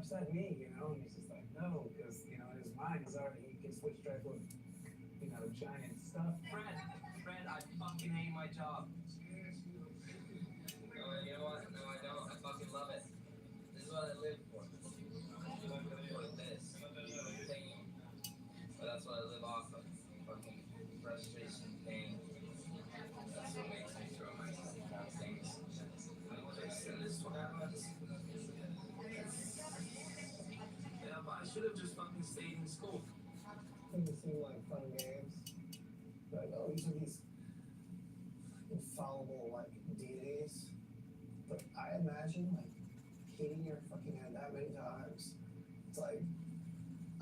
upset me, you know, and he's just like, no, because, you know, in his mind, he's already, he can switch drive with, you know, giant stuff. Fred, I fucking hate my job. No, you know what? No, I don't. I fucking love it. This is what I live for. For this. Pain. But that's what I live off of. Fucking frustration, pain. That's what makes me throw myself at things. And this is what happens. Yeah, but I should have just fucking stayed in school. Make it seem like fun games. Like, oh, these are these infallible, like, deities. But I imagine, like, hitting your fucking head that many times. It's like,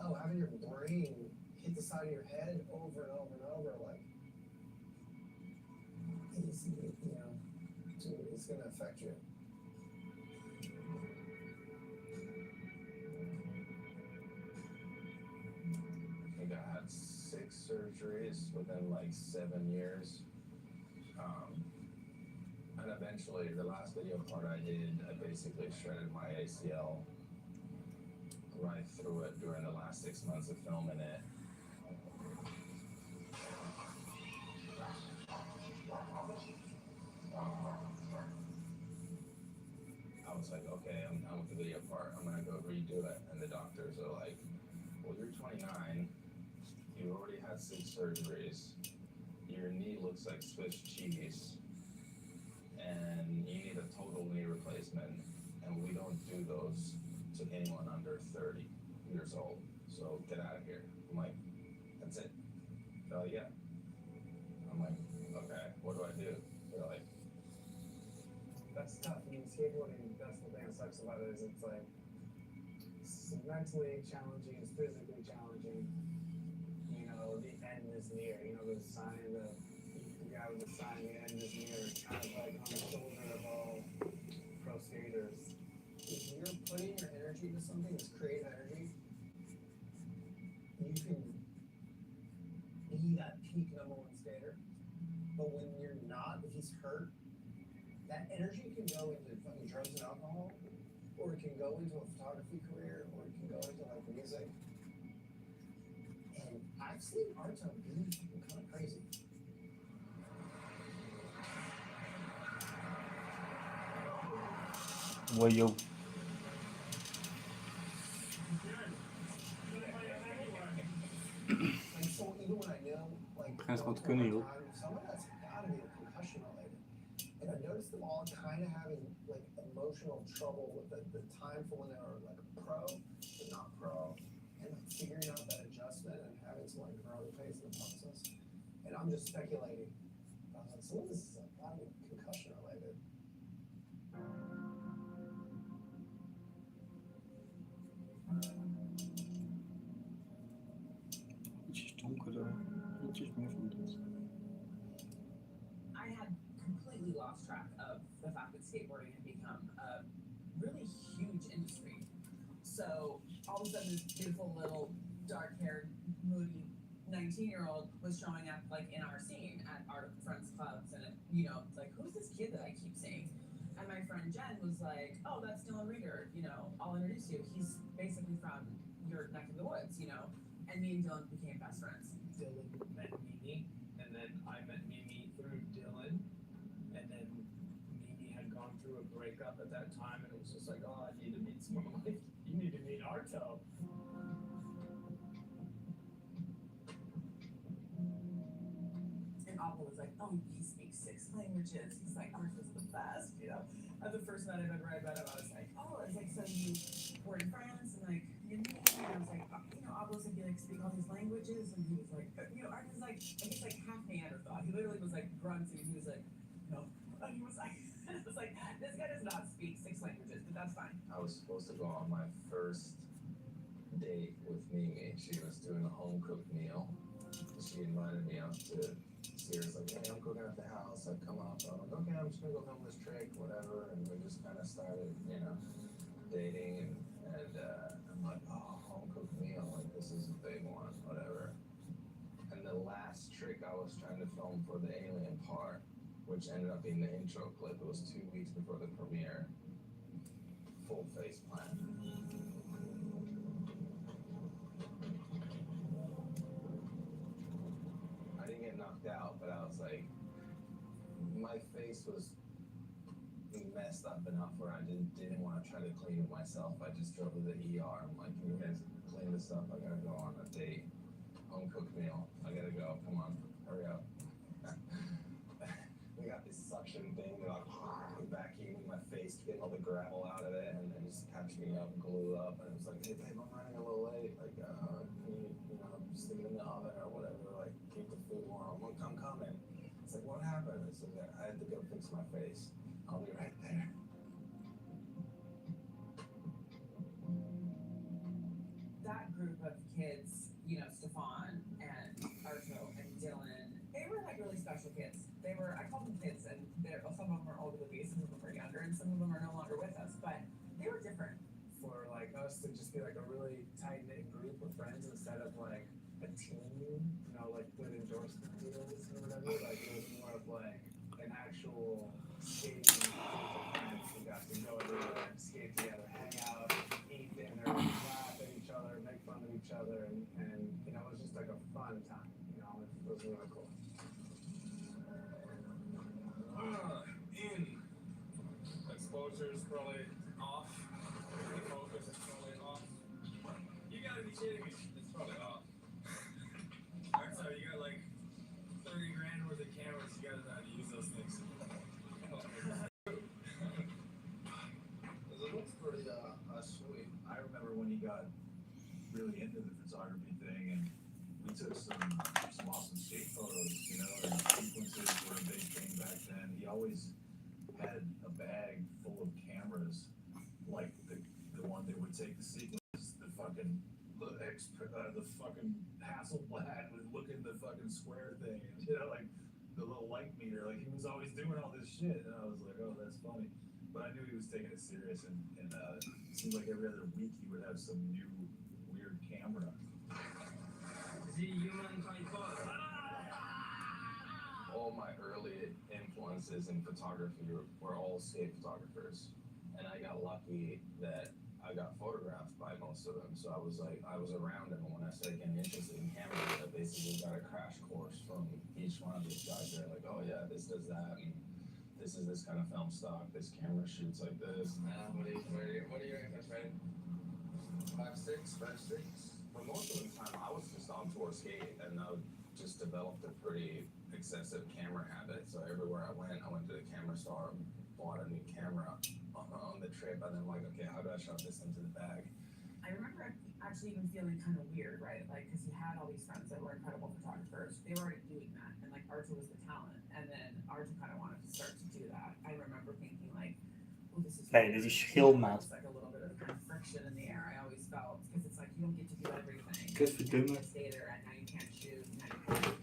oh, having your brain hit the side of your head over and over and over, like, it's, you know, it's going to affect you. I think I had 6 surgeries within like 7 years. And eventually, the last video part I did, I basically shredded my ACL right through it during the last 6 months of filming it. I was like, okay, I'm done with the video part. I'm gonna go redo it. And the doctors are like, well, you're 29. You already had 6 surgeries. Your knee looks like Swiss cheese. And you need a total knee replacement. And we don't do those to anyone under 30 years old. So get out of here. I'm like, that's it. They're like, yeah. I'm like, okay, what do I do? They're like, That's tough. I mean, skateboarding, that's the thing that sucks about it, is it's like, it's mentally challenging, it's physically challenging. You know, the end is near. You know, the sign, the guy with the sign, the end is near. It's kind of like on the shoulder of all pro skaters. If you're putting your energy to something that's creative energy, you can be that peak #1 skater. But when you're not, if he's hurt, that energy can go into fucking drugs and alcohol, or it can go into a photography career, or it can go into like music. And I've seen art on be kind of crazy. Well, yo, And so even when I know, like, Begrijp wat for kunnen, a joh. time, some of that's gotta be concussion related. And I noticed them all kind of having like emotional trouble with the time for when they were like pro, but not pro, and like figuring out that adjustment and having to like grow the pace in the process. And I'm just speculating. I was like, some of this is like gotta be concussion related. Ietsjes donkerder, ietsjes meer van dit. I had completely lost track of the fact that skateboarding had become a really huge industry. So all of a sudden, this beautiful little dark-haired, moody 19-year-old was showing up like in our scene at our friends' clubs, and you know, it's like, who's this kid that I keep seeing? And my friend Jen was like, oh, that's Dylan Reeder. You know, I'll introduce you. He's basically from your neck of the woods, you know. And me and Dylan became best friends. Dylan met Mimi, and then I met Mimi through Dylan, and then Mimi had gone through a breakup at that time, and it was just like, oh, I need to meet someone like you need to meet Arto. And Abba was like, oh, he speaks 6 languages. He's like, Arthur's the best, you know. And the first night I've ever read about him, I was like, oh, it's like, so you were in France, and like, you knew, and I was like, you know, Abba was like, you like speak all these languages, and he was like, you know, Arthur's like, and he's like half Neanderthal. He literally was like grunting, he was like, no. And he was like, it was like, this guy does not speak 6 languages, but that's fine. I was supposed to go on my first date with Mimi. She was doing a home cooked meal. She invited me out to see her. It's like, hey, I'm cooking at the house. I'd come out. I'm like, okay, I'm just gonna go film this trick, whatever. And we just kind of started, you know, dating. And I'm like, oh, home cooked meal. Like, this is a big one, whatever. And the last trick I was trying to film for the alien part, which ended up being the intro clip. It was 2 weeks before the premiere. Full face plant. my face was messed up enough where I didn't want to try to clean it myself. I just drove to the ER. I'm like, can you guys clean this up? I gotta go on a date. Home cooked meal. I gotta go. Come on, hurry up. We got this suction thing, like vacuuming my face, getting all the gravel out of it, and then just catch me up, glue up, and it was like, hey babe, I'm running a little late. Like, can you know, stick it in the oven or whatever. Like, keep the food warm. I'm coming. It's like, what happened? I said, I had to go fix my face. I'll be right there. That group of kids, you know, Stefan and Arto and Dylan, they were like really special kids. They were, I call them kids, and some of them are older than me, some of them are younger, and some of them are no longer with us, but they were different. For like us to just be like a really tight knit group of friends instead of like a team, you know, like with endorsement deals or whatever. Like it was more of like an actual skating group of friends who got to go everywhere and skate together, hang out, eat dinner, laugh at each other, make fun of each other, and you know, it was just like a fun time. You know, it was really cool. Exposure is probably off. The focus is probably off. You gotta be kidding me. It's probably off. That's how you got like 30 grand worth of cameras. You gotta know how to use those things. It looks pretty sweet. I remember when he got really into the photography thing, and we took some awesome skate photos, you know, and sequences were a big thing back then. He always had a bag full of cameras, like the one that would take the sequences, the fucking Hasselblad would look at the fucking square thing, you know, like the little light meter, like he was always doing all this shit, and I was like, oh, that's funny. But I knew he was taking it serious, and it seemed like every other week he would have some new weird camera. The human type. All my early influences in photography were all skate photographers, and I got lucky that I got photographed by most of them. So I was around them, and when I started getting interested in cameras, I basically got a crash course from each one of these guys. They're like, oh yeah, this does that, and this is this kind of film stock. This camera shoots like this. What are your infants, right? 5'6", 5'6". For most of the time, I was just on tour skating, and I just developed a pretty excessive camera habit. So everywhere I went to the camera store, bought a new camera on the trip, and then like, okay, how do I shove this into the bag? I remember actually even feeling kind of weird, right? Like, because he had all these friends that were incredible photographers. They were already doing that, and like Arto was the talent, and then Arto kind of wanted to start to do that. I remember thinking like, oh, this is. Nee, dit is schildmaat. It's like a little bit of kind of friction in the air. I always felt because it's like you don't get to do everything. Kutverdomme. You stay there, and now you can't shoot. Now you can't.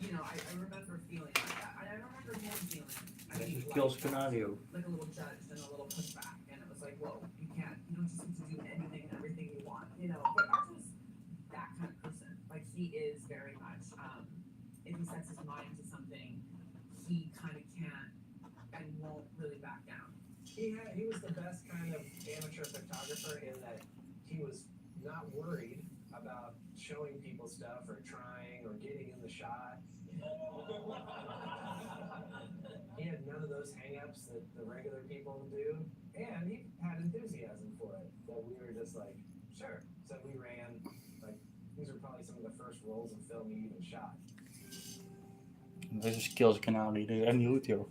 You know, I remember feeling like that. I remember him feeling. Dat is een kill scenario. Like a little judged and a little pushback, and it was like, whoa, you don't just get to do anything and everything you want, you know. But Arto's that kind of person. Like he is very much, if he sets his mind to something, he kind of can't and won't really back down. He was the best kind of amateur photographer in that he was not worried about showing people stuff or trying or getting in the shot. He had none of those hang-ups that the regular people do, and he had enthusiasm for it. That we were just like, sure. So we ran, like, these were probably some of the first rolls of film he even shot. Dat is een skills kanaal, die en niet goed joh.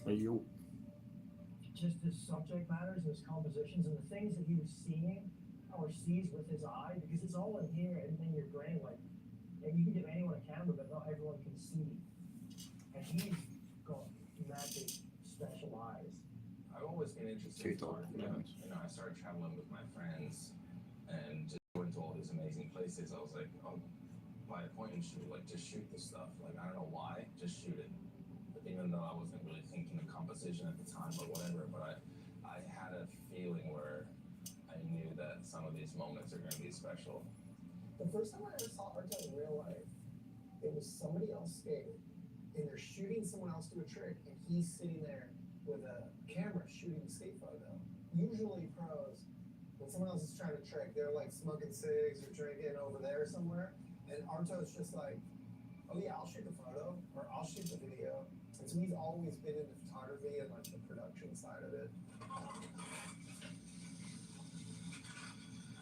Hey joh. Just his subject matters and his compositions and the things that he was seeing or sees with his eye, because it's all in here and in your brain. Like, and you can give anyone a camera, but not everyone can see. And he's got magic, special eyes. I've always been interested in photography. You know, I started traveling with my friends and just going to all these amazing places. I was like, oh, buy a point and shoot, like just shoot this stuff. Like, I don't know why, just shoot it. But even though I wasn't really thinking of composition at the time or whatever, but I had a feeling where I knew that some of these moments are going to be special. The first time I ever saw Arto in real life, it was somebody else skating, and they're shooting someone else do a trick, and he's sitting there with a camera shooting the skate photo. Usually pros, when someone else is trying to trick, they're like smoking cigs or drinking over there somewhere, and Arto's just like, oh yeah, I'll shoot the photo or I'll shoot the video. And so he's always been into photography and like the production side of it.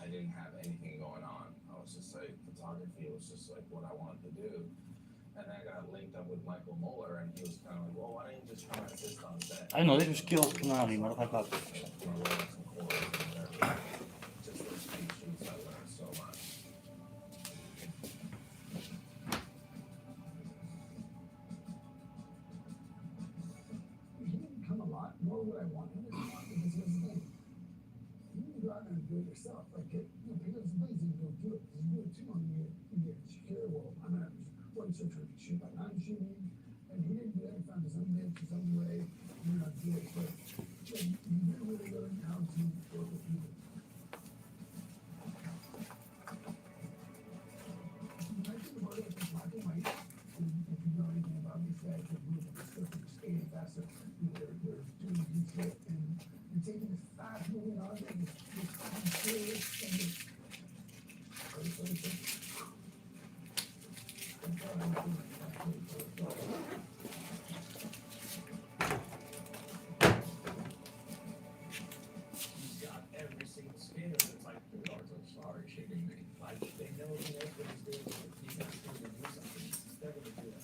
I didn't have anything going on. I was just like, photography was just like what I wanted to do. And I got linked up with Michael Muller, and he was kind of like, well, why don't you just come and assist on set? Hij nog even skills kanaal niet, maar dat ga ik laten. Just those few shoots, I learned so much. He didn't come a lot, nor would I want him to come a lot, because here's the thing. You need to go out there and do it yourself. Like, pick up some things and go do it. Because you do it too long, you get insecure. Well, I'm not one search for shoot like I'm shooting. And he didn't do that. He found his own niche, his own way. You know, do it. But you really learn how to work with people. I think about it, it's black and white. And if you know anything about these guys, they're moving, they're still skating faster. They're doing good shit. And you're taking this fast moving on, and it's serious, and it's He's got every single skater that's like, the guards are sorry, shitting me. Like, they know he knows what he's doing. He's not going to do something. They're going to do it.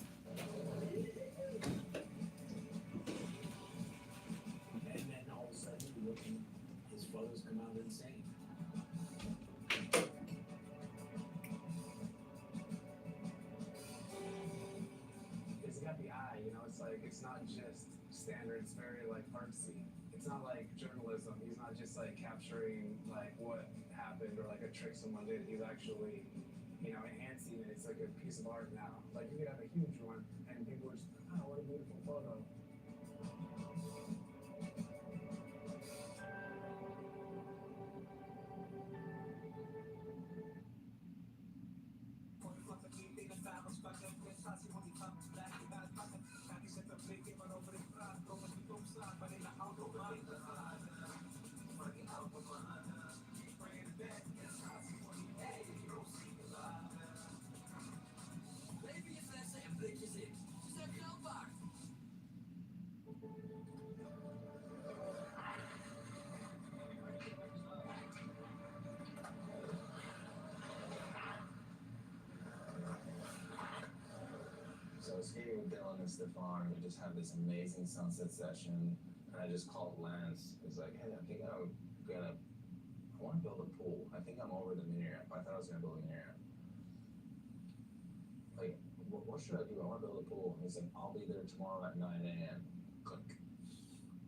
And then all of a sudden, you look and his photos come out insane. He's got the eye, you know, it's like, it's not just standard, it's very like artsy. It's not like journalism. He's not just like capturing like what happened or like a trick someone did. He's actually, you know, enhancing it. It's like a piece of art now. Like you could have a huge one and people are just, oh, what a beautiful photo. So I was skating with Dylan and Stefan, and we just had this amazing sunset session. And I just called Lance. It's like, hey, I think I want to build a pool. I think I'm over the mini ramp. I thought I was gonna build a mini ramp. Like, what should I do? I want to build a pool. And he's like, I'll be there tomorrow at 9 a.m. Click.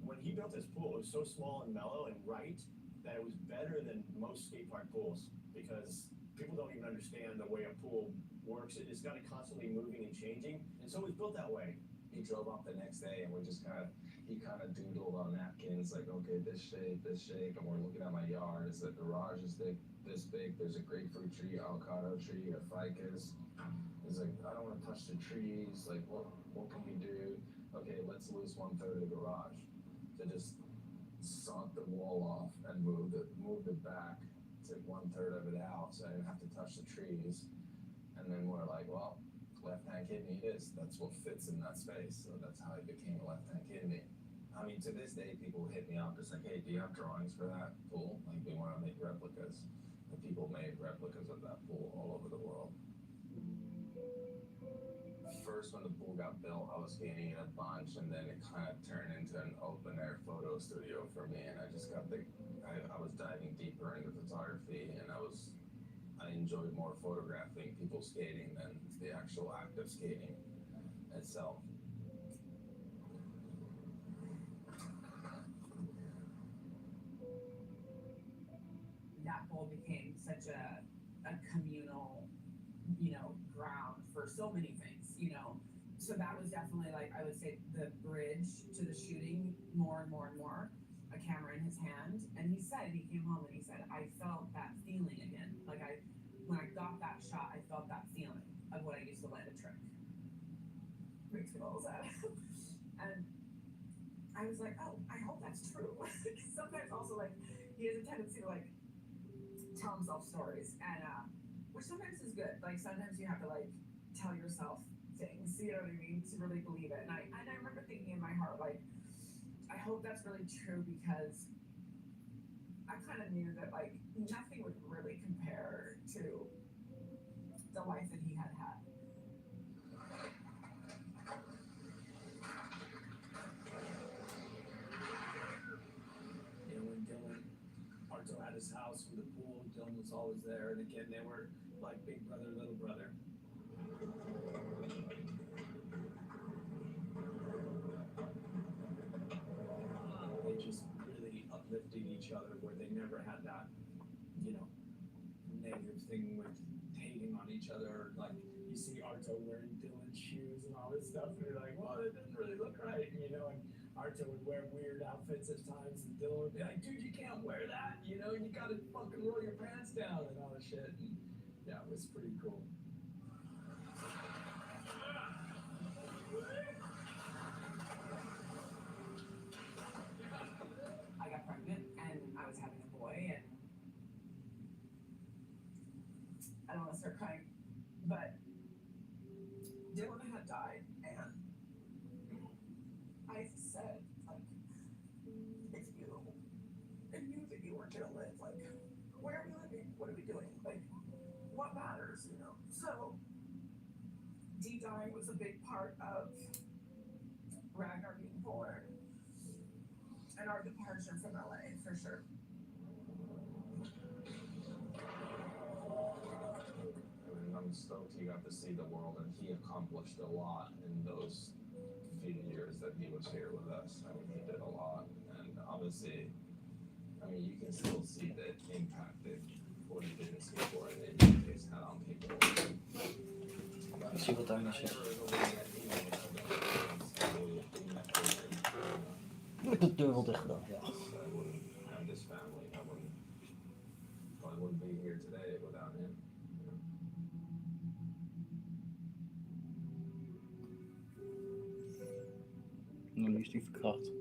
When he built his pool, it was so small and mellow and right that it was better than most skate park pools, because people don't even understand the way a pool works. It's got it constantly moving and changing, and so it was built that way. He drove up the next day, and he kind of doodled on napkins, like, okay, this shape, and we're looking at my yard. It's the garage is this big. There's a grapefruit tree, avocado tree, a ficus. He's like, I don't want to touch the trees. Like, what can we do? Okay, let's lose 1/3 of the garage. So just sawed the wall off and moved it back, took 1/3 of it out, so I didn't have to touch the trees. And then we're like, well, left-hand kidney it is. That's what fits in that space. So that's how it became a left-hand kidney. I mean, to this day, people hit me up. It's like, hey, do you have drawings for that pool? Like, we want to make replicas. And people made replicas of that pool all over the world. First, when the pool got built, I was skating in a bunch, and then it kind of turned into an open-air photo studio for me. And I just got I was diving deeper into photography, and I enjoyed more photographing people skating than the actual act of skating itself. That bowl became such a communal, you know, ground for so many things, you know. So that was definitely, like, I would say, the bridge to the shooting more and more and more. A camera in his hand, and he came home and he said, I felt that feeling again. Like when I got that shot, I felt that feeling of what I used to land a trick. Makes me all sad. And I was like, oh, I hope that's true. Sometimes also, like, he has a tendency to, like, tell himself stories, and which sometimes is good. Like, sometimes you have to, like, tell yourself things, you know what I mean, to really believe it. And I remember thinking in my heart, like, I hope that's really true, because I kind of knew that, like, nothing would really compare to the life that he had had. You know, when Dylan Arto had his house with a pool, Dylan was always there, and again, they were like big brother, little brother. They just really uplifted each other, where they never had that, you know, negative thing with hating on each other. Like, you see Arto wearing Dylan's shoes and all this stuff, and you're like, well, that doesn't really look right, you know. And Arto would wear weird outfits at times, and Dylan would be like, dude, you can't wear that, you know, you gotta fucking roll your pants down and all this shit. And yeah, it was pretty cool. I got pregnant and I was having a boy, and I don't want to start crying, but Dylan had died, and I said, like, if you knew that you weren't gonna live, like, where are we living? What are we doing? Like, what matters, you know? So, D dying was a big part of Ragnar being born, and our departure from LA, for sure. And I'm stoked he got to see the world, and he accomplished a lot in those few years that he was here with us. I mean, he did a lot, and obviously, I mean, you can still see the impact that what he did in skateboarding and his had on people. Ik zie wat daar nog zit. Met de deur wel dicht gedaan, ja. I wouldn't have this family. I wouldn't be here today without him. Nou, nu is die verkracht.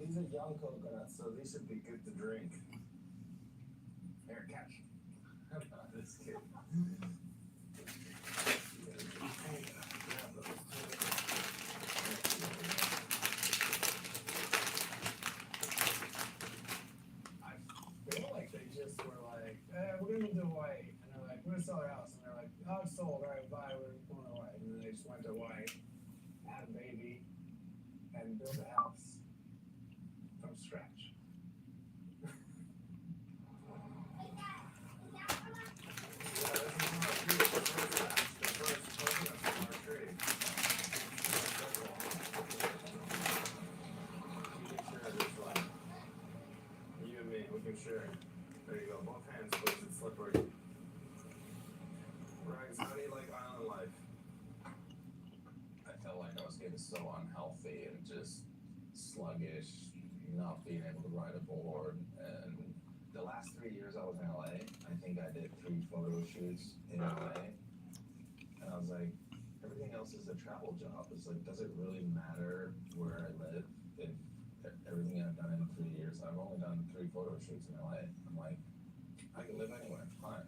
These are young coconuts, so these should be good to drink. Here, catch. This kid. I feel like they just were like, we're gonna move to Hawaii. And they're like, we're gonna sell our house. And they're like, oh, it's sold. All right, bye. We're going to Hawaii. And then they just went to Hawaii, had a baby, and built a house from scratch. You and me, we can share. There you go, both hands, please, it's slippery. Rags, how do you like island life? I felt like I was getting so unhealthy and just sluggish, not being able to ride a board. And the last 3 years I was in LA, I think I did 3 photo shoots in LA. And I was like, everything else is a travel job. It's like, does it really matter where I live? If everything I've done in 3 years, I've only done 3 photo shoots in LA. I'm like, I can live anywhere, fine.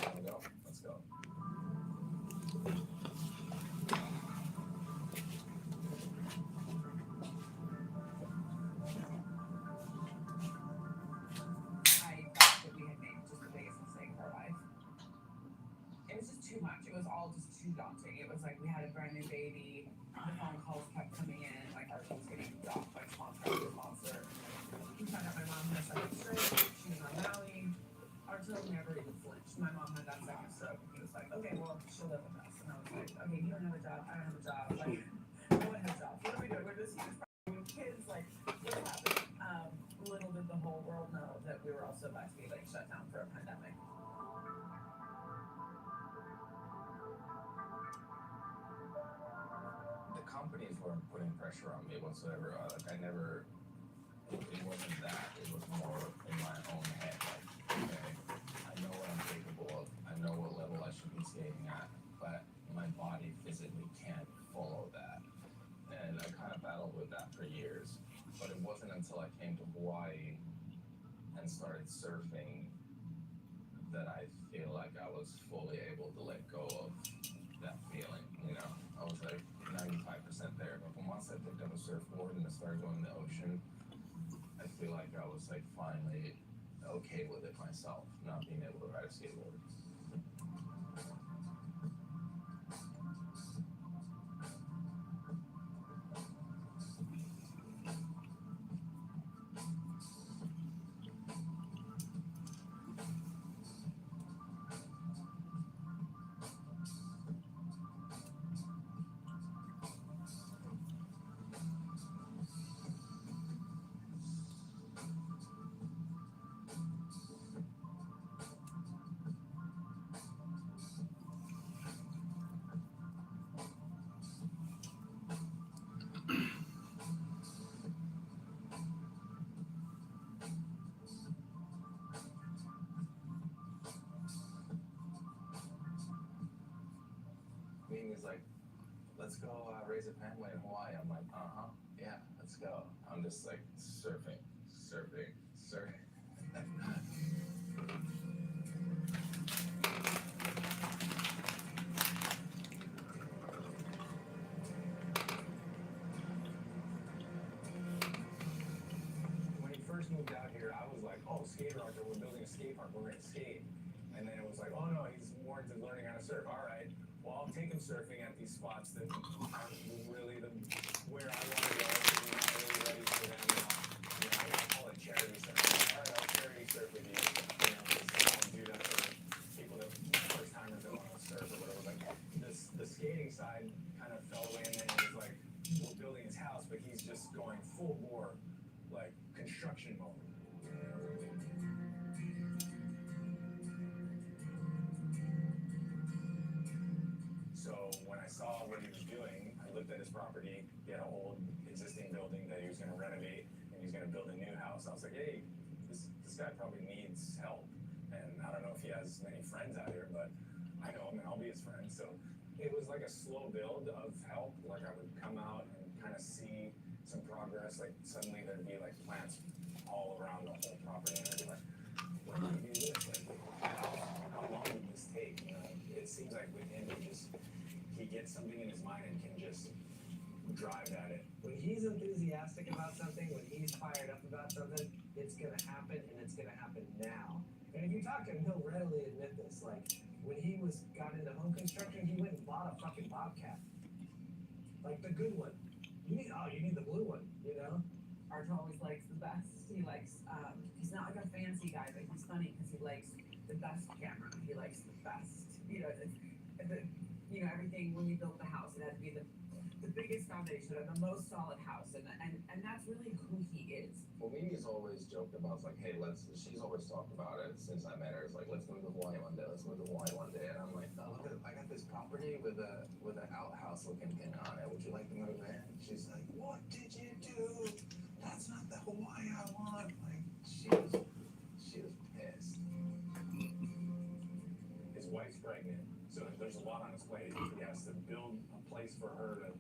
Wanna go? Let's go. I thought that we had made just the biggest mistake of our life. It was just too much. It was all just too daunting. It was like we had a brand new baby. The phone calls kept coming in. Like our team was getting docked by sponsor after sponsor. We found out my mom had a second stroke. She was on Maui. Arto never even flinched. My mom had that second stroke. He was like, okay, well, she'll live with us. And I was like, okay, you don't have a job. I don't have a job. Like, no one has jobs. What are we doing? We're this huge family with kids. Like, what's happening? Little did the whole world know that we were also about to be like shut down for a pandemic. companies weren't putting pressure on me whatsoever. Like I never, it wasn't that. It was more in my own head. Like, okay, I know what I'm capable of. I know what level I should be skating at, but my body physically can't follow that. And I kind of battled with that for years. But it wasn't until I came to Hawaii and started surfing that I feel like I was fully able to let go of that feeling. You know, I was like 95% there. But once I picked up a surfboard and I started going in the ocean, I feel like I was like finally okay with it myself, not being able to ride a skateboard. Mimi's like, let's go raise a family in Hawaii. I'm like, yeah, let's go. I'm just like surfing. When he first moved out here, I was like, oh, skate rocker, we're building a skate park, we're gonna skate. And then it was like, oh no, he's more into learning how to surf. All right, well, I'll take him surfing at these spots that aren't really where I want to go. I'm not really ready for them. I call it charity surfing. All right, I'll charity surf with you. I'll do that for people that first timers that want to surf or whatever. Like the skating side kind of fell away, and then it was like we're building his house, but he's just going full bore, like construction mode. So when I saw what he was doing, I looked at his property. He had an old existing building that he was going to renovate, and he was going to build a new house. I was like, hey, this guy probably needs help. And I don't know if he has many friends out here, but I know him and I'll be his friend. So it was like a slow build of help. Like I would come out and kind of see some progress. Like suddenly there'd be like plants all around the whole property, and I'd be like, when do you do this? Like, how long would this take? You know, it seems like with him, he gets something in his mind and can just drive at it. When he's enthusiastic about something, when he's fired up about something, it's gonna happen, and it's gonna happen now. And if you talk to him, he'll readily admit this. Like when he got into home construction, he went and bought a fucking Bobcat, like the good one. You need the blue one, you know. Archer always likes the best. He likes, he's not like a fancy guy, but he's funny because he likes the best camera. He likes the best, everything. When we built the house, it had to be the biggest foundation of the most solid house, and that's really who he is. Well, Mimi's always joked about, like, hey, she's always talked about it since I met her. It's like, let's move to Hawaii one day, And I'm like, oh, look, I got this property with an outhouse looking thing on it. Would you like to move in? She's like, what did you do? That's not the Hawaii I want. Like, she was pissed. His wife's pregnant, so there's a lot on his plate. He has to build a place for her to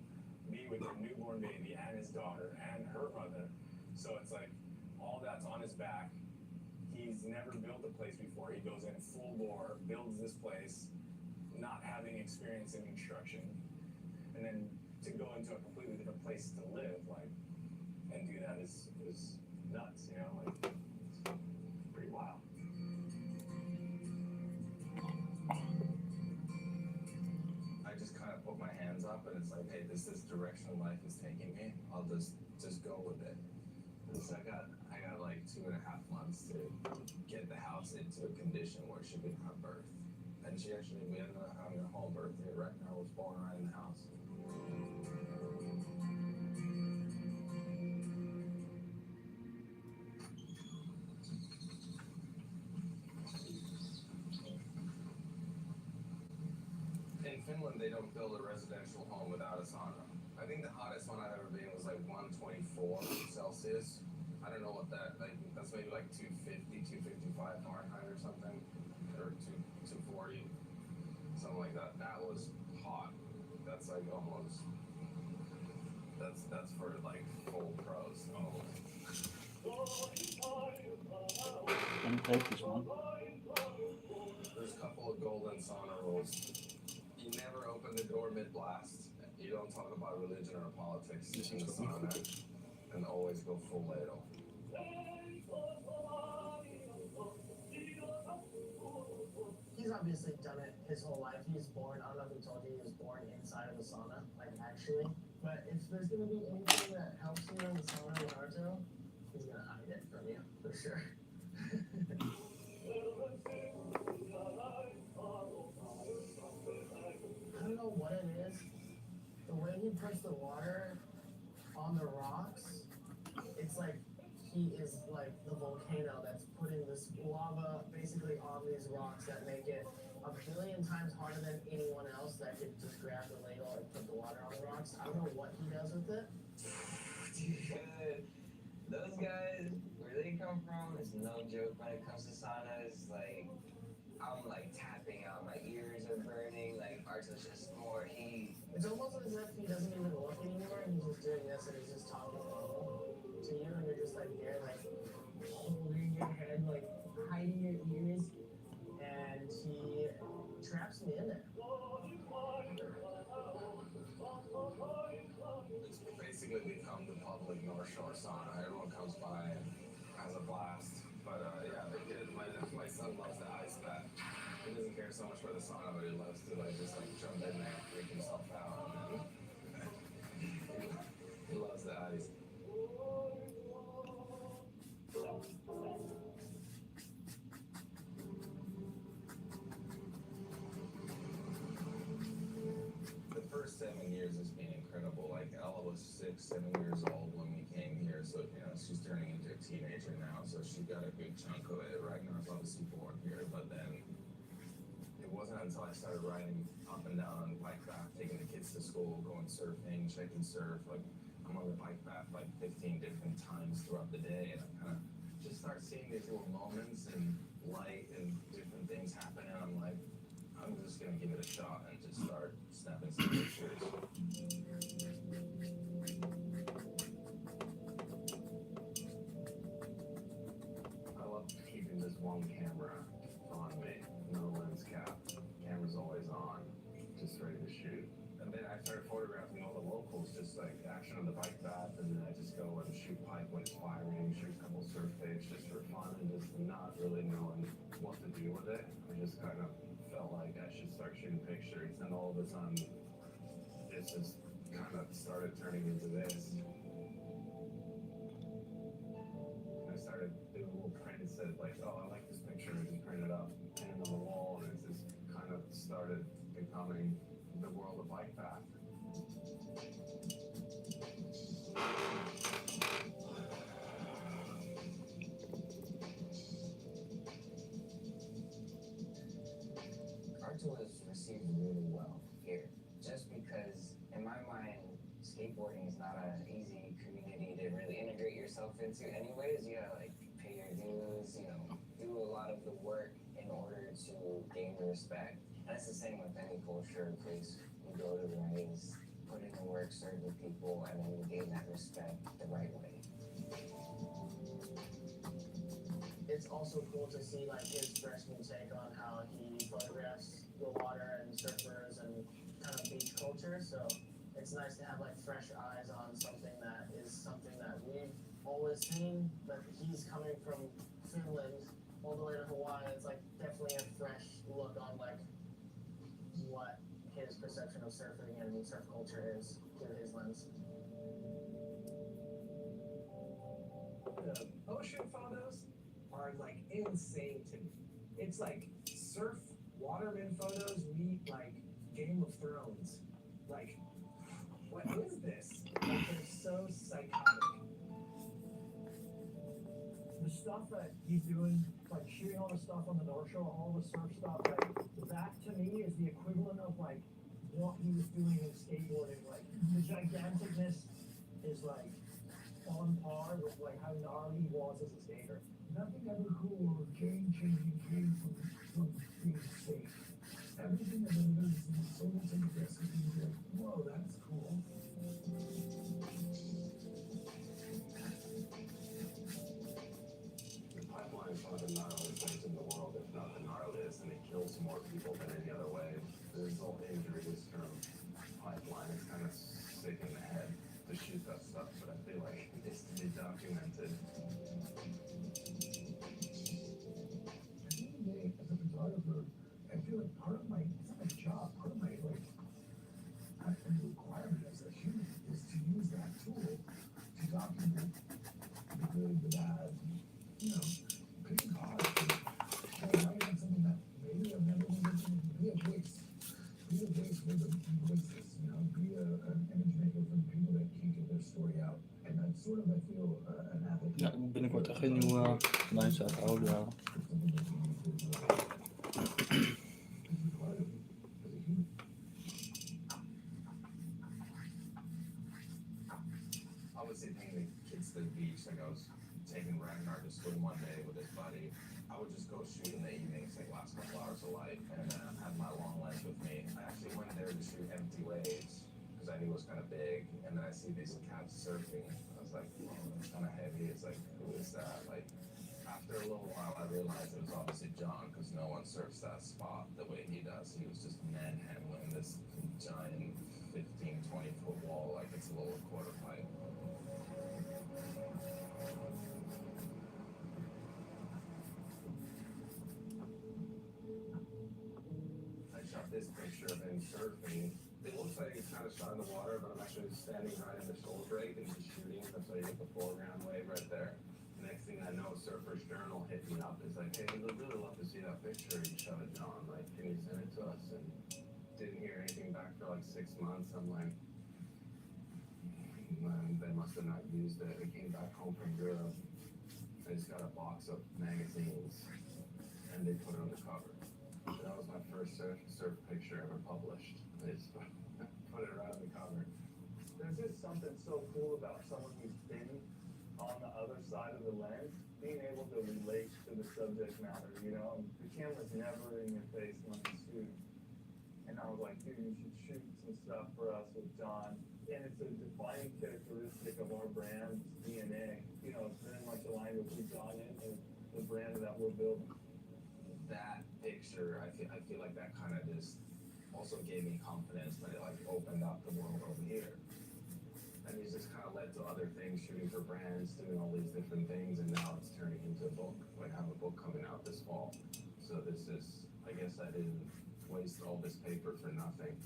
be with her newborn baby and his daughter and her mother. So it's like all that's on his back. He's never built a place before. He goes in full bore, builds this place, not having experience in construction, and then to go into a completely different place to live, like, and do that is nuts, you know, like it's pretty wild. I just kind of put my hands up, and it's like, hey, this direction life is taking me. I'll just go with it. So I got like 2.5 months to get the house into a condition where she could have birth. And we ended up having a home birth here. Right now, was born right in the house. In Finland, they don't build a residential home without a sauna. I think the hottest one I've ever been was like 124 Celsius. I don't know what that, like, that's maybe like 250, 255 Fahrenheit or something, or 240, something like that. That was hot. That's like almost, that's for like full pros. Oh. Can you take this one? There's a couple of golden sauna rules. You never open the door mid-blast. You don't talk about religion or politics This in is the what we sauna. And always go full ladle. He's obviously done it his whole life. He was born, I don't know if he told you, he was born inside of a sauna, like actually. But if there's gonna be anything that helps you in the sauna with Arto, he's gonna hide it from you, for sure. I don't know what it is. The way he puts the water on the rocks, it's like he is like the volcano that's putting this lava basically on these rocks that make it a billion times harder than anyone else that could just grab the ladle and put the water on the rocks. I don't know what he does with it. Dude, those guys, where they come from, is no joke when it comes to saunas. Like, I'm like tapping out, my ears are burning. Like, Arto's just more heat. It's almost as if he doesn't even look anymore and he's just doing this and he's just talking to you and you're just like there, like holding your head, like hiding your ears, and he traps me in there. It's basically become the public North Shore sauna. Everyone comes by and has a blast. But yeah, my son loves the ice bath. He doesn't care so much for the sauna, but he loves to like just like jump in there, freak himself out, and then he loves the ice. The first 7 years has been incredible. Like Ella was 6, 7 years old when we came here, so you know she's turning into a teenager now. So she got a good chunk of it. Ragnar's obviously born here, but then it wasn't until I started riding up and down on the bike path, taking the kids to school, going surfing, checking surf. Like I'm on the bike path like 15 different times throughout the day, and I kind of just start seeing these little moments and light and different things happen, and I'm like, I'm just gonna give it a shot and just start snapping some pictures. I love keeping this one camera on me, no lens cap. Camera's always on, just ready to shoot. And then I started photographing all the locals, just like action on the bike path, and then I just go and shoot pike when it's firing, shoot a couple surf pics just for fun, and just not really knowing what to do with it. I just kind of felt like I should start shooting pictures, and all of a sudden, it just kind of started turning into this. I started doing little prints that like, oh, I like this picture, I just print it up, pin it on the wall, and it just kind of started becoming the world of bike path. Arto was received really well here, just because in my mind, skateboarding is not an easy community to really integrate yourself into anyways. You gotta like pay your dues, you know, do a lot of the work in order to gain the respect. And it's the same with any culture or place you go to, right? Is put in the work, serve the people, and then you gain that respect the right way. It's also cool to see like his freshman take on how he photographs the water and surfers and kind of beach culture. So it's nice to have like fresh eyes on something that is something that we've always seen, but he's coming from Finland all the way to Hawaii. It's like definitely a fresh look on like what his perception of surfing and surf culture is through his lens. The ocean photos are like insane to me. It's like surf waterman photos meet like Game of Thrones. Like, what is this? Like, they're so psychotic. The stuff that he's doing, like shooting all the stuff on the North Shore, all the surf stuff, like that to me is the equivalent of like what he was doing in skateboarding, like the giganticness is like on par with like how gnarly he was as a skater. Nothing ever cool or game changing came from being safe. Everything I've ever done is so much in the rest of you like, whoa, that's cool. The pipeline is one of the gnarliest things in the world, if not the gnarliest, and it kills more people than any other way. The result injuries from pipeline is kind of sick in the head to shoot that stuff, but I feel like it needs to be documented. At the end of the day, as a photographer, I feel like part of my, it's not my job, part of my like, requirement as a human is to use that tool to document the good, the bad, you know, pretty hard to write on something that maybe I've never been be a voice for the voiceless, you know, be an image maker for the people that can't get their story out. And that's sort of, I feel, an advocate. Ja, ik moet binnenkort echt een nieuwe lijn zetten, audio. I was taking the kids to the beach, like I was taking Ragnar to swim one day with his buddy. I would just go shoot in the evenings, like last couple hours of light, and have my long lens with me. I actually went there to shoot empty waves, because I knew it was kind of big, and then I see these cats surfing. I was like, oh, it's kind of heavy. It's like, who is that? Like, after a little while, I realized it was obviously John, because no one surfs that spot the way he does. He was just manhandling this giant 15, 20-foot wall like it's a little quarter pipe. I shot this picture of him surfing. It looks like he's kind of shot in the water, but I'm actually standing right in the shoulder break and he's shooting. That's why you get the foreground wave right there. Next thing I know, Surfer's Journal hit me up. It's like, hey, we'd really love to see that picture you shot of John. Like, can you send it to us? And didn't hear anything back for like 6 months. I'm like, they must have not used it. I came back home from Europe. I just got a box of magazines and they put it on the cover. So that was my first surf picture ever published. They just put it right on the cover. There's just something so cool about someone who's been on the other side of the lens, being able to relate to the subject matter, you know? The camera's never in your face when you shoot. And I was like, dude, you should shoot some stuff for us with John. And it's a defining characteristic of our brand's DNA. You know, it's very much aligned with who John is and the brand that we're building. That picture, I feel like that kind of just also gave me confidence when it like opened up the world over here. And it's just kind of led to other things, shooting for brands, doing all these different things, and now it's turning into a book. I have a book coming out this fall. So this is, I guess I didn't waste all this paper for nothing.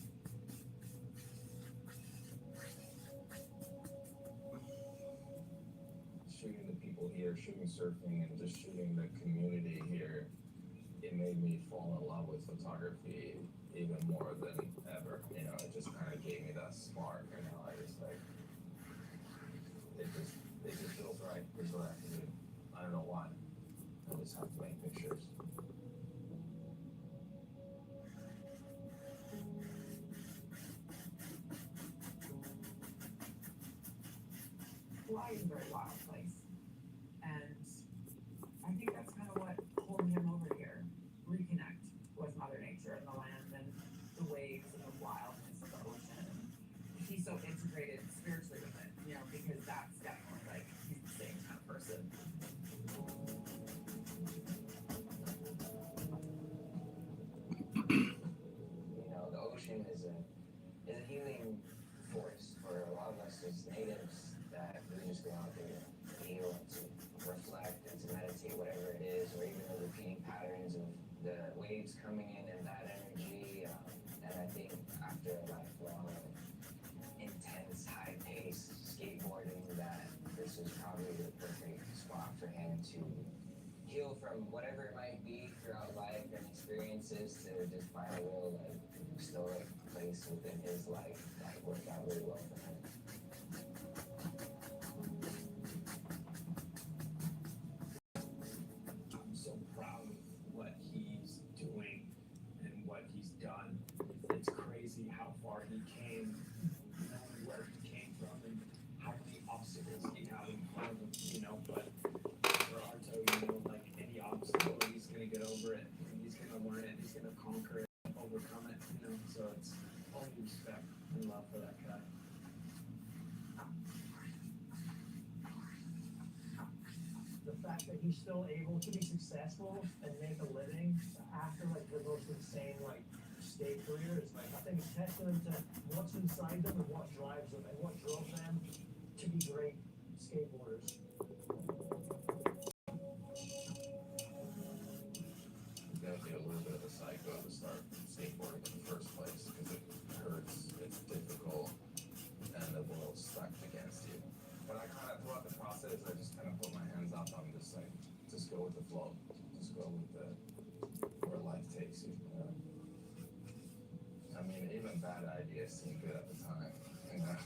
Shooting the people here, shooting surfing, and just shooting the community here, it made me fall in love with photography even more than ever. You know, it just kind of gave me that spark, you know, I just like, it just feels right. It's what I have to do. I don't know why. I just have to make pictures. Hawaii is a very wild place. And I think that's kind of what pulled him over here. Reconnect with Mother Nature and the land and the waves and the wildness of the ocean. He's so integrated spiritually with it, you know, because that's definitely like he's the same kind of person. You know, the ocean is a healing force for a lot of us as natives that we just go out there to heal and to reflect and to meditate, whatever it is, or even the repeating patterns of the waves coming in and that energy. And I think after a lifelong, intense, high-paced skateboarding, that this was probably the perfect spot for him to heal from whatever it might be throughout life and experiences, to just find a real like stoic place within his life that worked out really well for him. I'm so proud of what he's doing and what he's done. It's crazy how fact that he's still able to be successful and make a living after like the most insane like skate career is like I think it's testament to what's inside them and what drives them and what drove them to be great skateboarders. Definitely a little bit of a psycho to start skateboarding in the first place because it hurts, it's difficult, and the world's stacked against you. But I kind of, throughout the process, I just kind of put my hands up. I'm just like, just go with the flow. Just go with where life takes you. You know? I mean, even bad ideas seem good at the time. You know?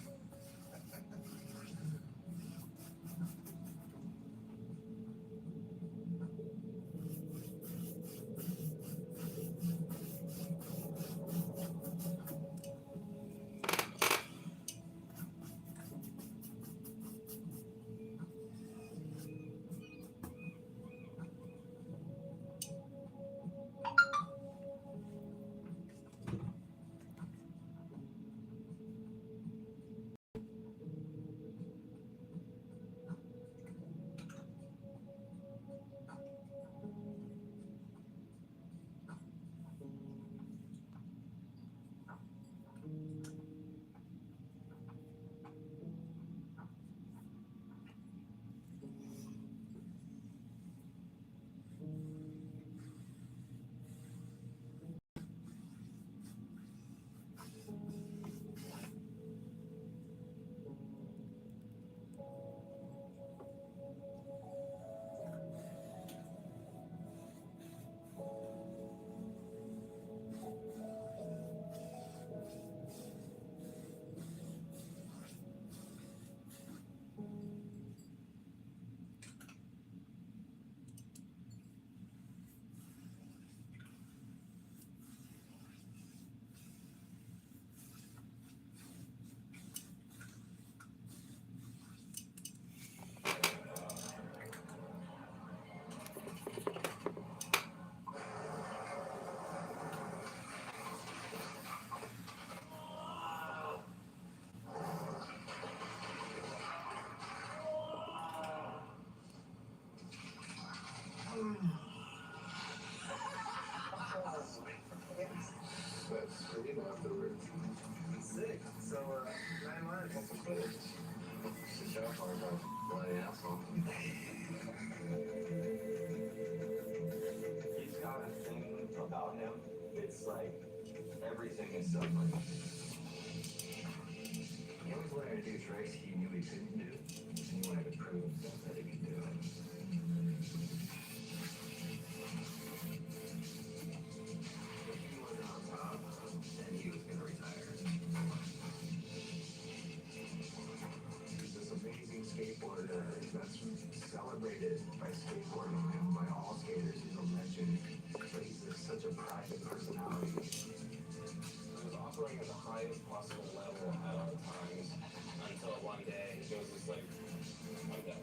That's pretty afterwards. Sick. So, 9 months. What's the footage? Just show up on the bloody asshole. He's got a thing about him. It's like everything is so funny. He always wanted to do tricks he knew he couldn't do, and he wanted to prove himself that he could do it. He was on top, and he was gonna retire. He's this amazing skateboarder that's celebrated by skateboarding and by all skaters. He's a legend, but he's just such a private personality. He was operating at the highest possible level at all times until one day it was just like that.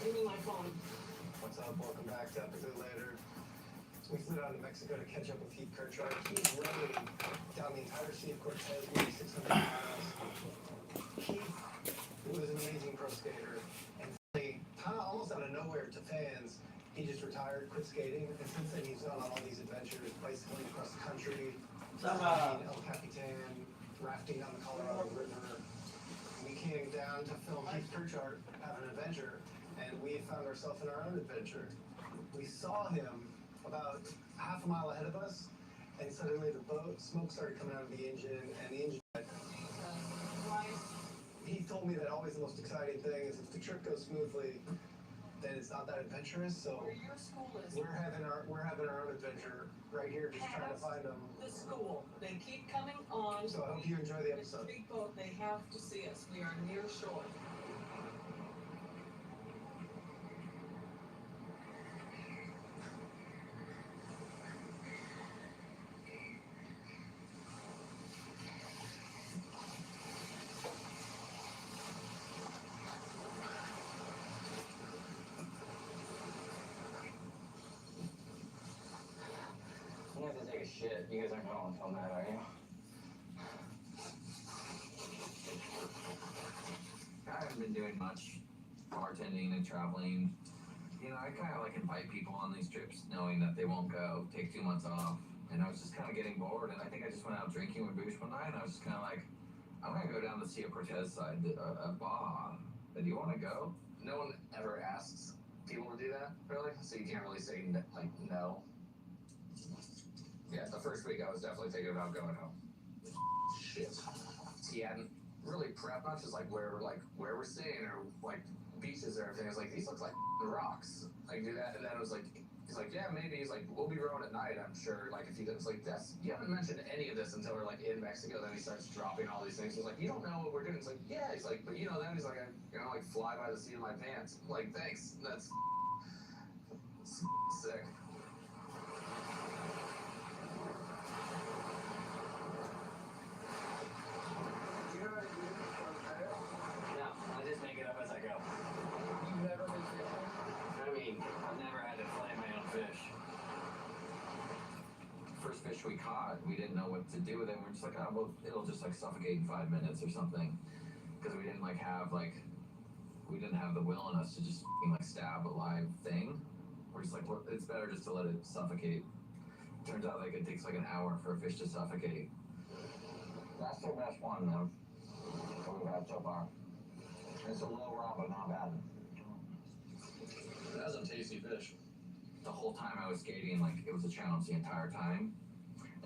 Give me my phone. What's up? Welcome back to episode later. We flew down to Mexico to catch up with Heath Kirchhoff. He's running down the entire Sea of Cortez, maybe 600 miles. Heath was an amazing pro skater, and kind of almost out of nowhere to fans, he just retired, quit skating, and since then he's gone on all these adventures, bicycling across the country, El Capitan, rafting down the Colorado River. We came down to film Heath Kirchhoff have an adventure, and we found ourselves in our own adventure. We saw him about half a mile ahead of us, and suddenly the boat, smoke started coming out of the engine, and the engine. He told me that always the most exciting thing is if the trip goes smoothly, then it's not that adventurous. So we're having our own adventure right here, just trying to find them. The school, they keep coming on. So I hope you enjoy the episode. Big boat, they have to see us. We are near shore. shit. You guys aren't going to film that, are you? I haven't been doing much bartending and traveling. You know, I kind of like invite people on these trips knowing that they won't go, take 2 months off. And I was just kind of getting bored, and I think I just went out drinking with Boosh one night, and I was just kind of like, I'm gonna go down the Cia Cortez side, Baja. Do you want to go? No one ever asks people to do that, really, so you can't really say, like, no. Yeah, the first week I was definitely thinking about going home. Shit. He hadn't really prepped much, just like where we're staying or like beaches or everything. I was like, these look like rocks. Like do that, and then it was like, he's like, yeah, maybe. He's like, we'll be rowing at night, I'm sure. Like if you did, it's like you haven't mentioned any of this until we're like in Mexico. Then he starts dropping all these things. He's like, you don't know what we're doing. It's like, yeah. He's like, but you know, then he's like, I'm gonna like fly by the seat of my pants. I'm like, thanks. That's sick. No, I just make it up as I go. You've never been fishing? I mean, I've never had to flay my own fish. First fish we caught, we didn't know what to do with it. We're just like, oh, well, it'll just like suffocate in 5 minutes or something. Because we didn't we didn't have the will in us to just like stab a live thing. We're just like, well, it's better just to let it suffocate. Turns out like it takes like an hour for a fish to suffocate. That's the best one, though, that we've had so far. It's a little raw, but not bad. That was a tasty fish. The whole time I was skating, like it was a challenge the entire time.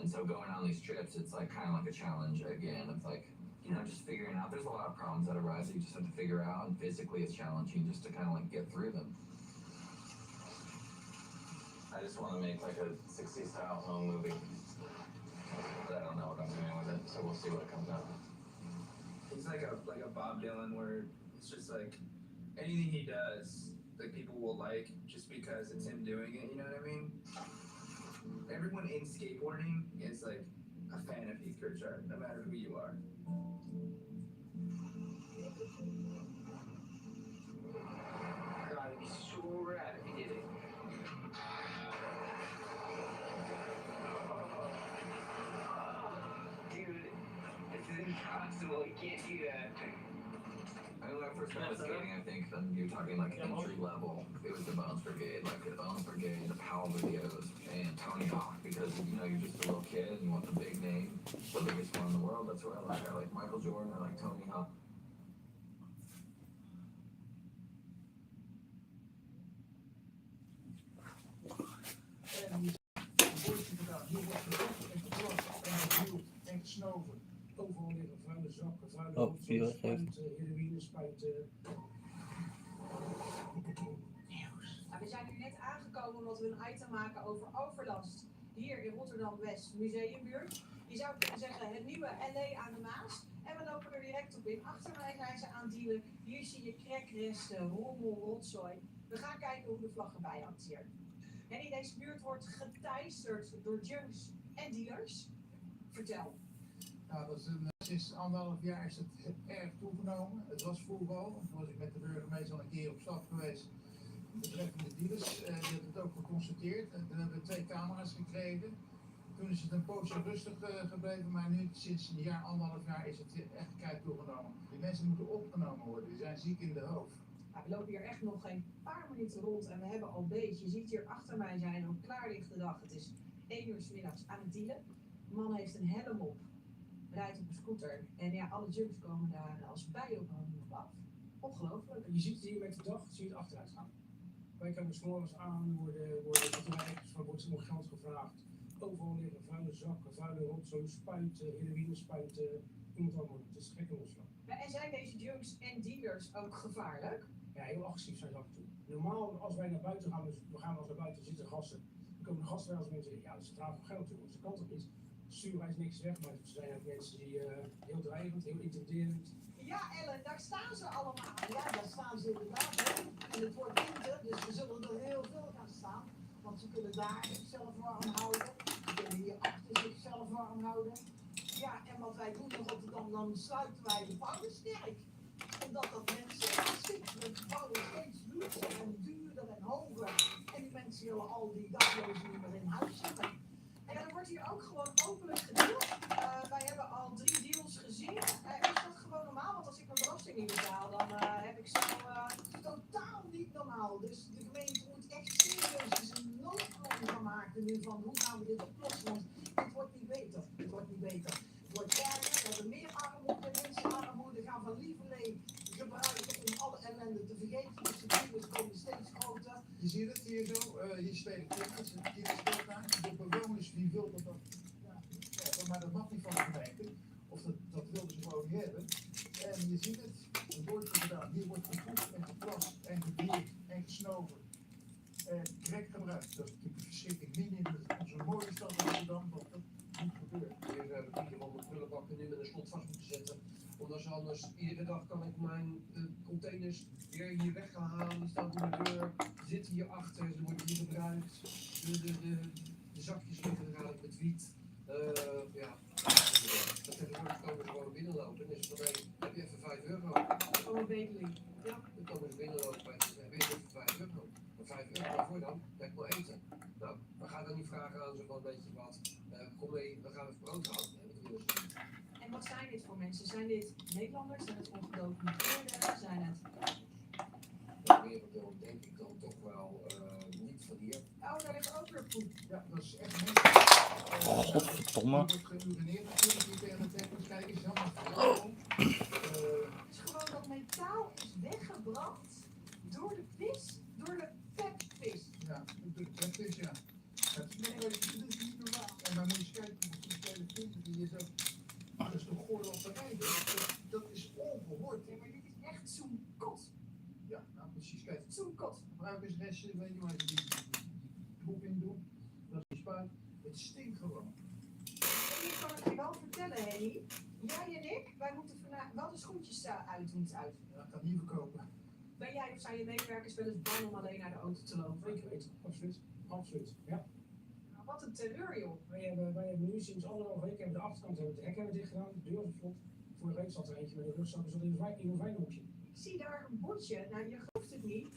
And so going on these trips, it's like kind of like a challenge again. It's like, you know, just figuring out, there's a lot of problems that arise that you just have to figure out, and physically it's challenging just to kind of like get through them. I just want to make like a 60s style home movie. But I don't know what I'm doing with it, so we'll see what comes out. He's like a Bob Dylan, where it's just like anything he does, like people will like just because it's him doing it. You know what I mean? Everyone in skateboarding is like a fan of Heath Kirchard, no matter who you are. God, it'd be so rad if he did it. Dude, it's impossible. You can't do that. I mean, when I first started skating, I think you're talking like entry level. It was the Bones Brigade, like the Bones Brigade, the Powell videos, and Tony Hawk, because you know you're just a little kid and you want the big name, the biggest one in the world. That's what I like. I like Michael Jordan. I like Tony Hawk. En je bootje gedaan, hier wordt gedrukt en geplakt en geduwd en gesnoven. Overal liggen vuile zakken, vuile rotzooi, spuiten, heroïne, spuiten. We zijn nu net aangekomen omdat we een item maken over overlast hier in Rotterdam-West Museumbuurt. Je zou kunnen zeggen het nieuwe LA aan de Maas. En we lopen er direct op in. Achter mij zijn ze aan het dealen. Hier zie je crackresten, rommel, rotzooi. We gaan kijken hoe de vlag erbij hangt hier. En in deze buurt wordt geteisterd door junks en dealers. Vertel. Nou, dat is sinds 1,5 jaar is het erg toegenomen. Het was voetbal. Toen was ik met de burgemeester al een keer op stap geweest. Betreffende dealers, die hebben het ook geconstateerd. En toen hebben we 2 camera's gekregen. Toen is het een poosje rustig gebleven, maar nu sinds een jaar, 1,5 jaar is het echt keihard toegenomen. Die mensen moeten opgenomen worden, die zijn ziek in de hoofd. Nou, we lopen hier echt nog geen paar minuten rond en we hebben al beet. Je ziet hier achter mij zijn op klaarlichte dag. Het is 1 uur 's middags aan het dealen. De man heeft een helm op, rijdt op een scooter. En ja, alle junks komen daar als bijen op hem op af. Ongelooflijk. Je ziet het hier met de dag, zie je het achteruit gaan. Wij komen 's morgens aan, worden wordt nog geld gevraagd. Overal liggen vuile zakken, vuile rotzooi, spuiten, heroïne spuiten, noem het allemaal. Het is gek in Oslo. En zijn deze junks en dealers ook gevaarlijk? Ja, heel agressief zijn ze af en toe. Normaal, als wij naar buiten gaan, dus we gaan als naar buiten zitten gasten. Dan komen de gasten wel eens mensen zeggen, ja, ze dragen geld toe, dus dat kan toch niet. Sturen wij niks weg, maar er zijn ook mensen die heel dreigend, heel intimiderend. Ja, Ellen, daar staan ze allemaal. Ja, daar staan ze inderdaad. Hè? En het wordt winter, dus er zullen er heel veel gaan staan. Want ze kunnen daar zichzelf warm houden. Ze kunnen hier achter zichzelf warm houden. Ja, en wat wij doen in Rotterdam, dan sluiten wij de Pauluskerk. Omdat dat mensen stinkende gebouwen steeds luxer en duurder en hoger. En die mensen willen al die daklozen niet meer in huis zetten. En dat wordt hier ook gewoon openlijk gedeeld. Wij hebben al 3 deals gezien. Is dat gewoon normaal? Want als ik mijn belasting niet betaal, dan heb ik zo... Totaal niet normaal. Dus de gemeente moet echt serieus een noodplan gaan maken nu van hoe gaan we dit oplossen. Want dit wordt niet beter. Het wordt niet beter. Het wordt erger. We hebben meer armoede. Mensen armoede gaan van lieverlee gebruiken om alle ellende te vergeten. Dus de files komen steeds groter. Je ziet het hier zo. Hier steken kinderen. Hier is speeltuin. De bewoners die wilden dat. Ja, maar dat mag niet van de gemeente. Of dat wilden ze gewoon niet hebben. En je ziet het. Er wordt gedaan. Hier wordt gepoept en geplast en gebierd en gesnoven. Krek gebruikt. Dat is natuurlijk een verschrikking. Niet in onze mooie stad Amsterdam, want dat niet gebeurt. Hier hebben we van de prullenbakken nu met een slot vast moeten zetten. Omdat ze anders, iedere dag kan ik mijn containers weer hier weg gaan halen. Die staan voor de deur, zitten hier achter, ze worden hier gebruikt. De zakjes liggen eruit met wiet. Ja, dat tegenwoordig komen ze gewoon binnenlopen. En is het van, hey, heb je even €5? Gewoon een bedeling. Ja, dan komen ze binnenlopen en dan heb je even €5. Maar €5 waarvoor dan? Ja, ik wil eten. Nou, we gaan dan niet vragen aan ze van, weet je wat, kom mee, we gaan even brood halen. En dat willen ze niet. En wat zijn dit voor mensen? Zijn dit Nederlanders? Zijn het ongedocumenteerden? Zijn het... Het merendeel denk ik dan toch wel niet van hier. Oh, daar ligt ook weer poep. Ja, dat is echt Godverdomme. wordt geurineerd natuurlijk hier tegen de technisch kijken. Is helemaal Het is gewoon dat metaal is weggebrand door de vis, door de vetvis. Ja, dat is ja. Dat is niet normaal. En dan moet je eens kijken hoeveel kleine kinderen die hier zo. Dat is toch goor op de rijden. Dat is ongehoord. Ja, maar dit is echt zo'n kot. Ja, nou precies. Kijk, Zo'n kot. gebruik eens resten, weet je waar je die troep in doet. Dat is spuit. Het stinkt gewoon. En ik kan het je wel vertellen, Henny. Jij en ik, wij moeten vandaag wel de schoentjes uit moeten uit. Ja, ik kan niet verkopen. Ben jij of zijn je medewerkers wel eens bang om alleen naar de auto te lopen? Zeker weten, absoluut. Absoluut, ja. Nou, wat een terreur, joh. Wij hebben nu sinds 1,5 week hebben de achterkant het hek hebben dicht gedaan, de deur is op slot. Vorige week zat er eentje met de rugzak, zat in een wijnhoekje. Ik zie daar een bordje, nou je gelooft het niet.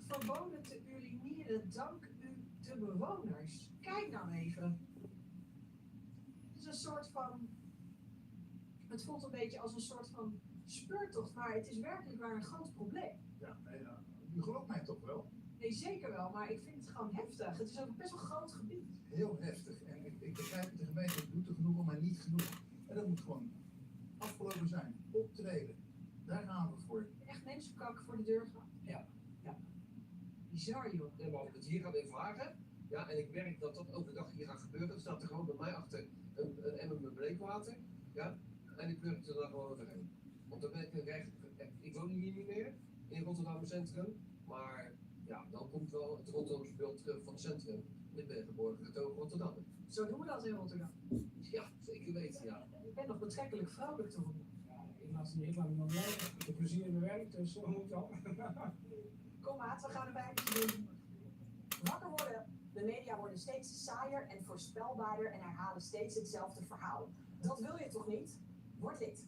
Verboden te urineren, dank u de bewoners. Kijk nou even. Het is een soort van... Het voelt een beetje als een soort van speurtocht, maar het is werkelijk waar een groot probleem. Ja, nee, ja. U gelooft mij toch wel? Nee, zeker wel, maar ik vind het gewoon heftig. Het is ook best wel een groot gebied. Heel heftig. En ik begrijp het, de gemeente doet er genoeg, maar niet genoeg. En dat moet gewoon afgelopen zijn. Optreden. Daar gaan we voor. Echt mensenkak voor de deur gaan. Ja. Bizar, joh. En als ik het hier ga weer vragen, ja, en ik merk dat dat overdag hier gaat gebeuren, dan staat er gewoon bij mij achter een emmer met bleekwater, ja, en ik pluk het er dan gewoon overheen. Want dan ben ik recht, ik woon hier niet meer, in Rotterdam Centrum, maar ja, dan komt wel het Rotterdamse beeld terug van het centrum. Ik ben geboren getogen Rotterdam. Zo doen we dat in Rotterdam. Ja, zeker weten, ja. Ik ben nog betrekkelijk vrolijk te roepen. Ik laat me dan blijven. Ik heb plezier in mijn werk, dus dat moet wel. Kom maat, we gaan erbij doen. Wakker worden. De media worden steeds saaier en voorspelbaarder en herhalen steeds hetzelfde verhaal. Dat wil je toch niet? Word lid.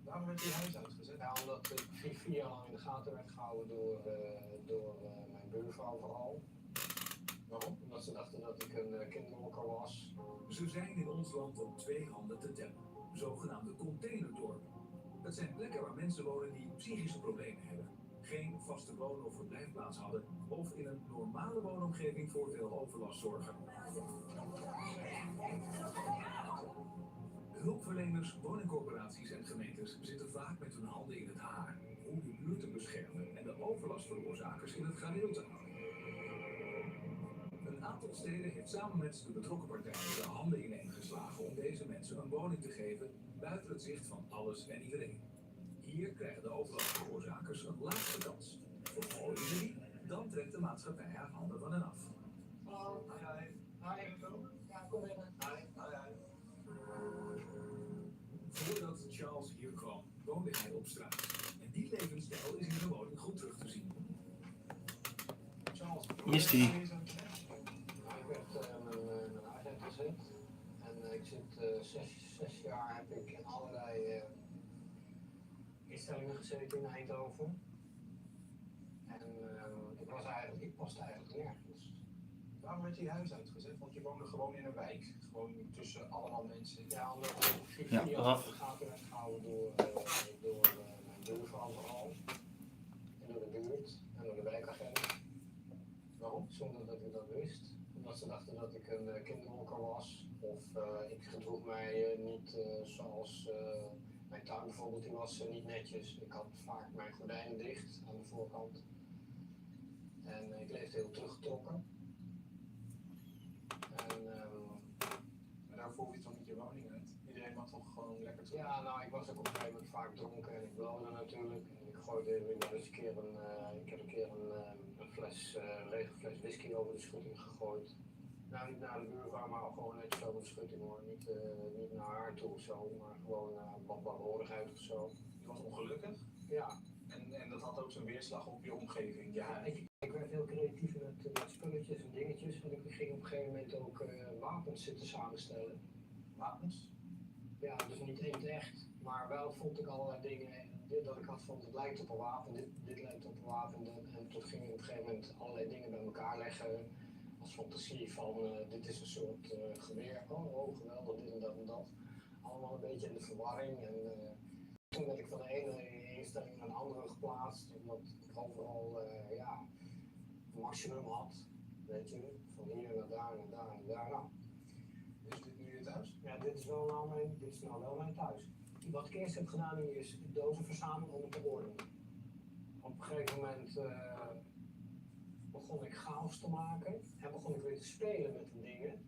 Waarom werd je huis uitgezet? Ja, omdat ik 4 jaar lang in de gaten werd gehouden door mijn buurvrouw vooral. Waarom? Omdat ze dachten dat ik een kinderlokker was. Ze zijn in ons land op 2 handen te tellen. Zogenaamde containerdorpen. Dat zijn plekken waar mensen wonen die psychische problemen hebben. Geen vaste woon- of verblijfplaats hadden. Of in een normale woonomgeving voor veel overlast zorgen. Hulpverleners, woningcorporaties en gemeentes zitten vaak met hun handen in het haar om de buurt te beschermen en de overlastveroorzakers in het gareel te houden. Een aantal steden heeft samen met de betrokken partijen de handen ineengeslagen om deze mensen een woning te geven buiten het zicht van alles en iedereen. Hier krijgen de overlastveroorzakers een laatste kans. Vergooien ze die, dan trekt de maatschappij haar handen van hen af. Hallo, hi. Ja, kom binnen. Hi. Voordat Charles hier kwam, woonde hij op straat. En die levensstijl is in zijn woning goed terug te zien. Charles, Is die? Ik werd mijn huis uitgezet. En ik zit 6 jaar heb ik in allerlei instellingen gezeten in Eindhoven. En ik paste eigenlijk nergens. Waarom werd je huis uitgezet? Want je woonde gewoon in een wijk. Gewoon tussen allemaal mensen. Ja, omdat ik 4 jaar in de gaten werd gehouden door mijn buurvrouw vooral. En door de buurt en door de wijkagent. Waarom? Zonder dat ik dat wist. Omdat ze dachten dat ik een kinderlokker was. Of ik gedroeg mij niet zoals mijn tuin bijvoorbeeld, die was niet netjes. Ik had vaak mijn gordijnen dicht aan de voorkant. En ik leefde heel teruggetrokken. En daarvoor hoef je toch niet je woning uit? Iedereen mag toch gewoon lekker terug? Ja, nou, ik was ook op een gegeven moment vaak dronken en ik blode natuurlijk. En ik gooide weer eens een keer ik heb een keer een lege fles whisky over de schutting gegooid. Nou, niet naar de buurvrouw, maar gewoon netjes over de schutting hoor. Niet naar haar toe of zo, maar gewoon wat barrorigheid of zo. Je was ongelukkig? Ja. En dat had ook zijn weerslag op je omgeving? Ja, ik werd heel creatief met spulletjes en dingetjes. En ik ging op een gegeven moment ook wapens zitten samenstellen. Wapens? Ja, dus niet in het echt, maar wel vond ik allerlei dingen dat ik had van het lijkt op een wapen, dit lijkt op een wapen. En toen ging ik op een gegeven moment allerlei dingen bij elkaar leggen als fantasie van dit is een soort geweer, oh geweldig, dit en dat en dat. Allemaal een beetje in de verwarring en toen werd ik van de ene instelling naar de andere geplaatst, omdat ik overal een maximum had, weet je, van hier naar daar, naar daar, naar daar. Nou, is dit nu je thuis? Ja, dit is nou wel mijn thuis. Wat ik eerst heb gedaan hier is dozen verzamelen om het te ordenen. Op een gegeven moment begon ik chaos te maken en begon ik weer te spelen met de dingen.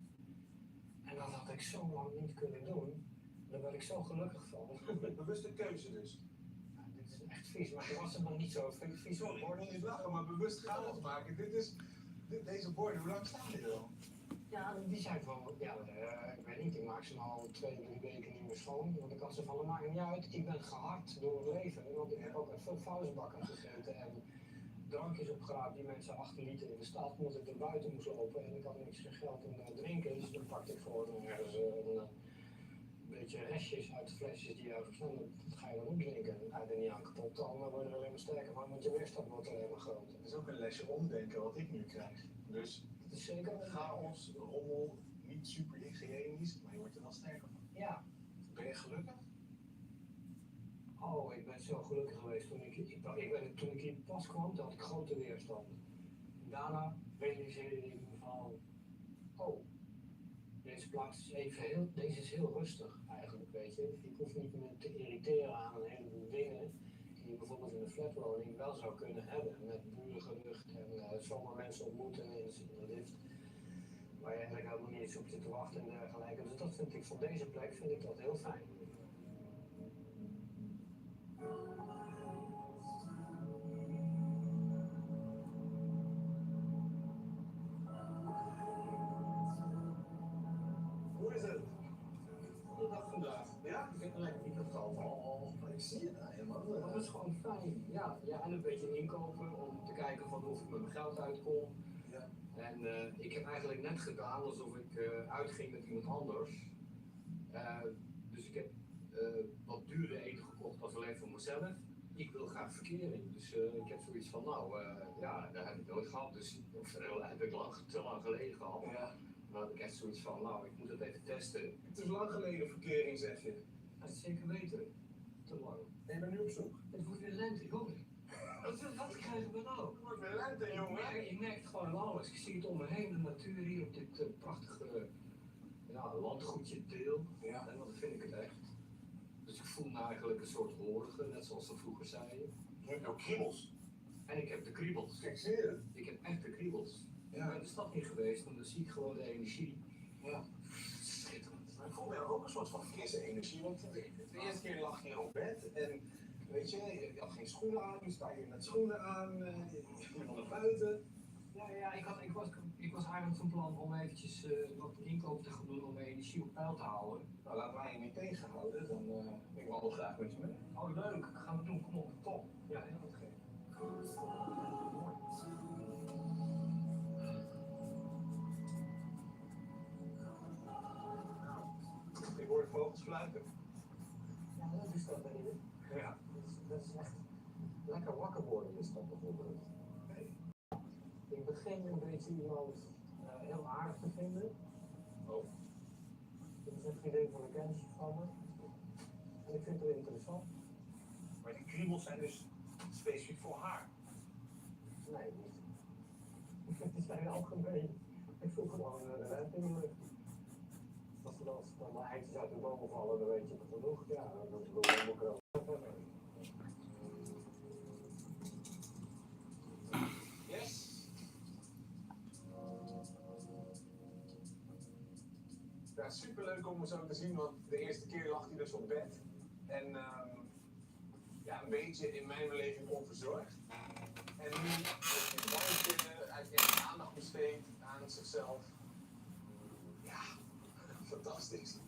En dat had ik zo lang niet kunnen doen. Daar werd ik zo gelukkig van. Bewuste keuze dus? Ja, dit is echt vies, maar ik was het nog niet zo vies. Sorry, ik wil niet lachen, maar bewust chaos maken. Deze borden, hoe lang staan die er al? Ja, die zijn van, ik weet niet, ik maak ze al 2-3 weken niet meer schoon. Want ik had ze van, dat maakt niet uit, ik ben gehard door het leven. Want ik heb ook uit veel vuilnisbakken gegeten en drankjes opgeraapt die mensen achterlieten in de stad, omdat ik er buiten moest lopen en ik had niks geen geld om drinken. Dus dan pakte ik gewoon ergens een beetje restjes uit de flesjes die je verstaan. Dat ga je dan opdrinken. En ga je er niet aan kapot, dan word je er alleen maar sterker van, want je weerstand wordt alleen maar groter. Het is ook een lesje omdenken wat ik nu krijg. Dus het is zeker chaos, rommel, niet super hygiënisch, maar je wordt er wel sterker van. Ja. Ben je gelukkig? Oh, ik ben zo gelukkig geweest toen toen ik hier pas kwam, toen had ik grote weerstand. Daarna realiseerde ik me van, oh, deze plaats is deze is heel rustig eigenlijk, weet je. Ik hoef niet me te irriteren aan een heleboel dingen die je bijvoorbeeld in een flatwoning wel zou kunnen hebben. Met burengerucht en zomaar mensen ontmoeten in de lift. Waar je eigenlijk helemaal niet eens op zit te wachten en dergelijke. Dus dat vind ik van deze plek vind ik dat heel fijn. Hoe is het? Goede dag vandaag. Ja? Ik heb gelijk niet gehad. Ik zie het nou helemaal. Dat is gewoon fijn. Ja, en een beetje inkopen om te kijken van of ik met mijn geld uitkom. Ja. En ik heb eigenlijk net gedaan alsof ik uitging met iemand anders. Dus ik heb wat dure eten gekocht als alleen voor mezelf. Ik wil graag verkering. Dus ik heb zoiets van, dat heb ik nooit gehad. Dus of heb ik te lang geleden gehad. Ja. Dan had ik echt zoiets van, ik moet het even testen. Het is lang geleden verkering, zeg je. Dat is zeker weten. Te lang. Ik ben nu op zoek. Het wordt weer lente, jongen. Wat krijgen we nou? Het wordt weer lente, jongen. Ja, je merkt gewoon alles. Ik zie het om me heen, de natuur hier op dit prachtige landgoedje deel. Ja. En dat vind ik het echt. Dus ik voel me eigenlijk een soort horige, net zoals ze vroeger zeiden. Je hebt ook kriebels. En ik heb de kriebels. Kijk, zie je het? Ik heb echt de kriebels. Ja. Ik ben de stad niet geweest, maar dan zie ik gewoon de energie. Ja. Schitterend. Maar ik voel me ook een soort van frisse energie, want de eerste keer lag je op bed en weet je had geen schoenen aan, nu sta je met schoenen aan, je ging naar buiten. Ja, ik was eigenlijk van plan om eventjes wat inkoop te gaan doen om mijn energie op peil te houden. Nou, laat mij je niet tegenhouden, dan ik wandel graag met je mee. Oh leuk, gaan we doen, kom op, top. Ja, heel goed gegeven. Ik hoor vogels fluiten. Ja, dat is dat, hè? Ja. Dat is Dat is echt lekker wakker worden is dat bijvoorbeeld. Ik begin een beetje iemand heel aardig te vinden. Oh. Dat is een vriendin van een kennisje van me. En ik vind het wel interessant. Maar die kriebels zijn dus specifiek voor haar. Nee, niet. Die zijn algemeen. Ik voel gewoon de wet in de lucht. Als er dan maar eindjes uit de bomen vallen, dan weet je het genoeg. Ja, dan moet ik wel verder. Yes. Ja, superleuk om hem zo te zien, want de eerste keer lag hij dus op bed. En ja, een beetje in mijn beleving onverzorgd. En nu heeft hij een bankje, hij heeft aandacht besteed aan zichzelf. Ja, fantastisch.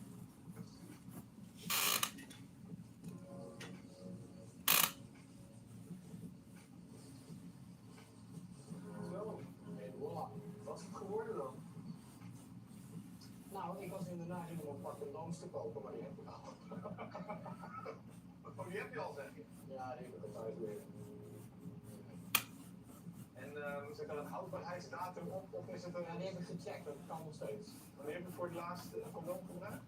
Zo, en voilà. Wat is het geworden dan? Nou, ik was inderdaad om een pak condooms te kopen, maar die heb ik al. Oh, die heb je al, zeg je? Ja, die heb ik al thuis weer. En zit er een houdbaarheidsdatum op, of is het een... Ja, die heb ik gecheckt, dat kan nog steeds. Wanneer heb je voor het laatst een condoom gebruikt?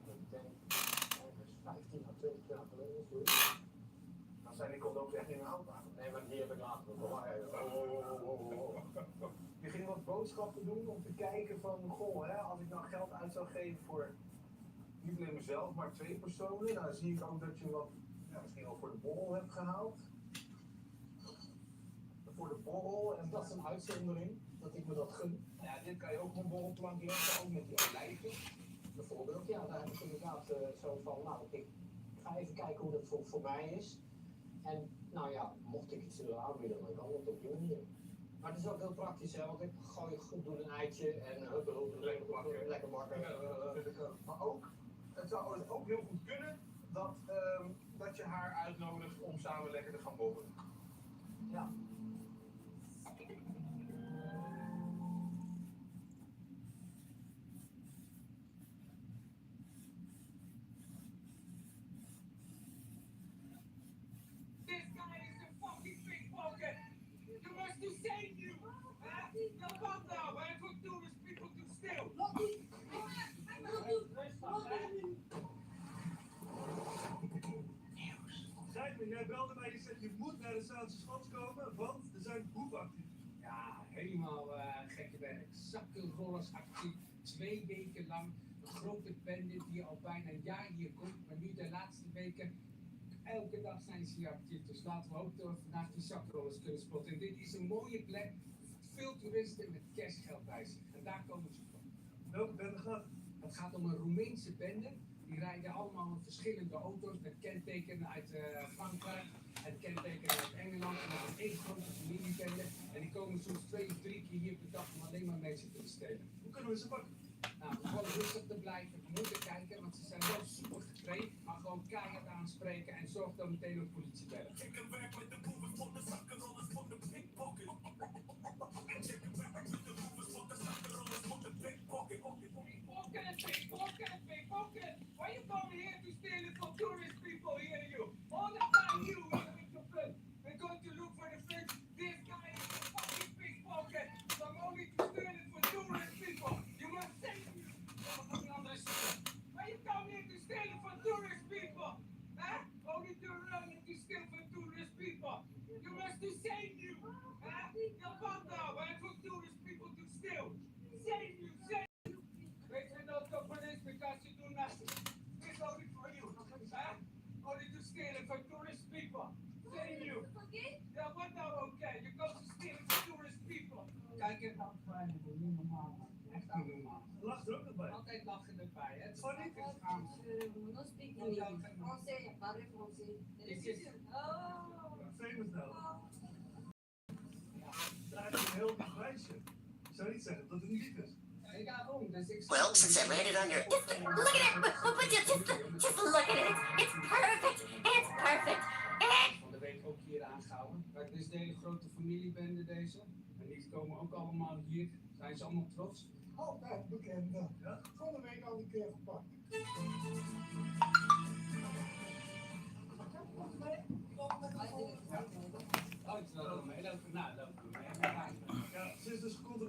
Ik denk ergens 15 à 20 jaar geleden, zoiets. Dan zijn die condooms echt niet meer houdbaar. Nee, maar die heb ik later bewaard. Je ging wat boodschappen doen om te kijken van, goh, hè, als ik nou geld uit zou geven voor niet alleen mezelf, maar 2 personen, dan zie ik ook dat je wat, ja, misschien wel voor de borrel hebt gehaald. Voor de borrel, en dat is een uitzondering, dat ik me dat gun. Ja, dit kan je ook op een borrelplank leggen, ook met die olijven. Bijvoorbeeld, ja, daar heb ik inderdaad zo van, nou, ik ga even kijken hoe dat voor mij is. En nou ja, mocht ik iets willen aanbieden, dan kan het op die manier. Maar het is ook heel praktisch, hè, want ik doe een eitje en lekker bakken. Maar ook, het zou ook heel goed kunnen dat je haar uitnodigt om samen lekker te gaan borrelen. Ja. This guy is a fucking pickpocket. You must do save you. Now calm down. Why don't you do this people to steal? Simon, jij belde mij, je zegt je moet naar de Zaanse Schans komen, want er zijn boefacties. Ja, helemaal gekke werk. Zakkenrollersactie, 2 weken lang. Een grote bende die al bijna een jaar hier komt, maar nu de laatste weken, elke dag zijn ze hier actief. Dus laten we hopen dat we vandaag die zakkenrollers kunnen spotten. En dit is een mooie plek, veel toeristen met cashgeld bij zich. En daar komen ze van. Welke bende gaat? Het gaat om een Roemeense bende. Die rijden allemaal in verschillende auto's met kentekenen uit Frankrijk en kentekenen uit Engeland. En dat is een één grote familiebende. En die komen soms 2 of 3 keer hier per dag om alleen maar mensen te bestelen. Hoe kunnen we ze pakken? Nou, gewoon rustig te blijven, we moeten kijken, want ze zijn wel super getraind, maar gewoon keihard aanspreken en zorg dan meteen op politie bellen. Ik heb werk met de boeven van de zakkenrollers van de pickpocket. Ik heb werk met de boeven van de zakkenrollers van de pickpocket. Pickpocket. Why you come here to steal it from tourist people here, you? All the time you with your gun. We're going to look for the fish. This guy is a fucking pickpocket. So I'm only to steal it for tourist people. You must save me. Why you come here to steal it for tourist people? Huh? Only to run and to steal for tourist people. You must to save you. Huh? Now calm down. Why for tourist people to steal? Save you. Wait, we don't go for this because you do nothing. It's only for you. Huh? Only to steal it for tourist people. Save you. Yeah, what now? Okay, you go to steal it for tourist people. Kijk het nou fijn, niet normaal. Echt niet normaal. Lach er ook nog bij. Altijd lachen erbij, hè? Het is Gewoon niet niet. Non speak English. Français, parle français. Famous nou. Daar heb je een heel lief meisje. Ik zou niet zeggen dat het niet lief is. Well, since I read it on your... Look at it! Just look at it! It's perfect! It's perfect! Van de week ook hier aangehouden. Kijk, dit is de hele grote familiebende deze. En die komen ook allemaal hier. Zijn ze allemaal trots? Altijd bekend. Ja? Van de week al een keer gepakt.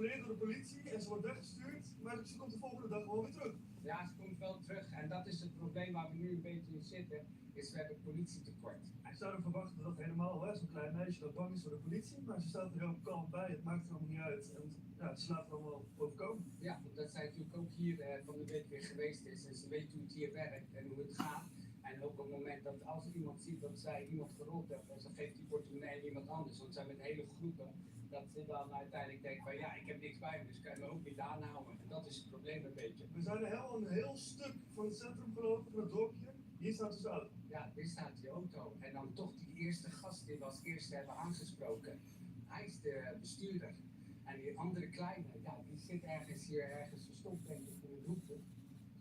gecontroleerd door de politie en ze wordt weggestuurd, maar ze komt de volgende dag gewoon weer terug. Ja, ze komt wel terug en dat is het probleem waar we nu een beetje in zitten, is we hebben politietekort. Ik zou er verwachten dat helemaal, hè, zo'n klein meisje dat bang is voor de politie, maar ze staat er heel kalm bij, het maakt er allemaal niet uit en ja, ze laat het allemaal overkomen. Ja, omdat zij natuurlijk ook hier van de week weer geweest is en ze weet hoe het hier werkt en hoe het gaat. En ook op het moment dat als iemand ziet dat zij iemand gerold heeft, en ze geeft die portemonnee aan iemand anders, want zij met hele groepen, dat ze dan uiteindelijk denkt van ja, ik heb niks bij me, dus kan je me ook niet aanhouden. En dat is het probleem een beetje. We zijn een heel stuk van het centrum gelopen, van het dorpje. Hier staat dus auto. Ja, hier staat die auto. En dan toch die eerste gast die we als eerste hebben aangesproken. Hij is de bestuurder. En die andere kleine, ja, die zit ergens verstopt denk ik in het hoekje.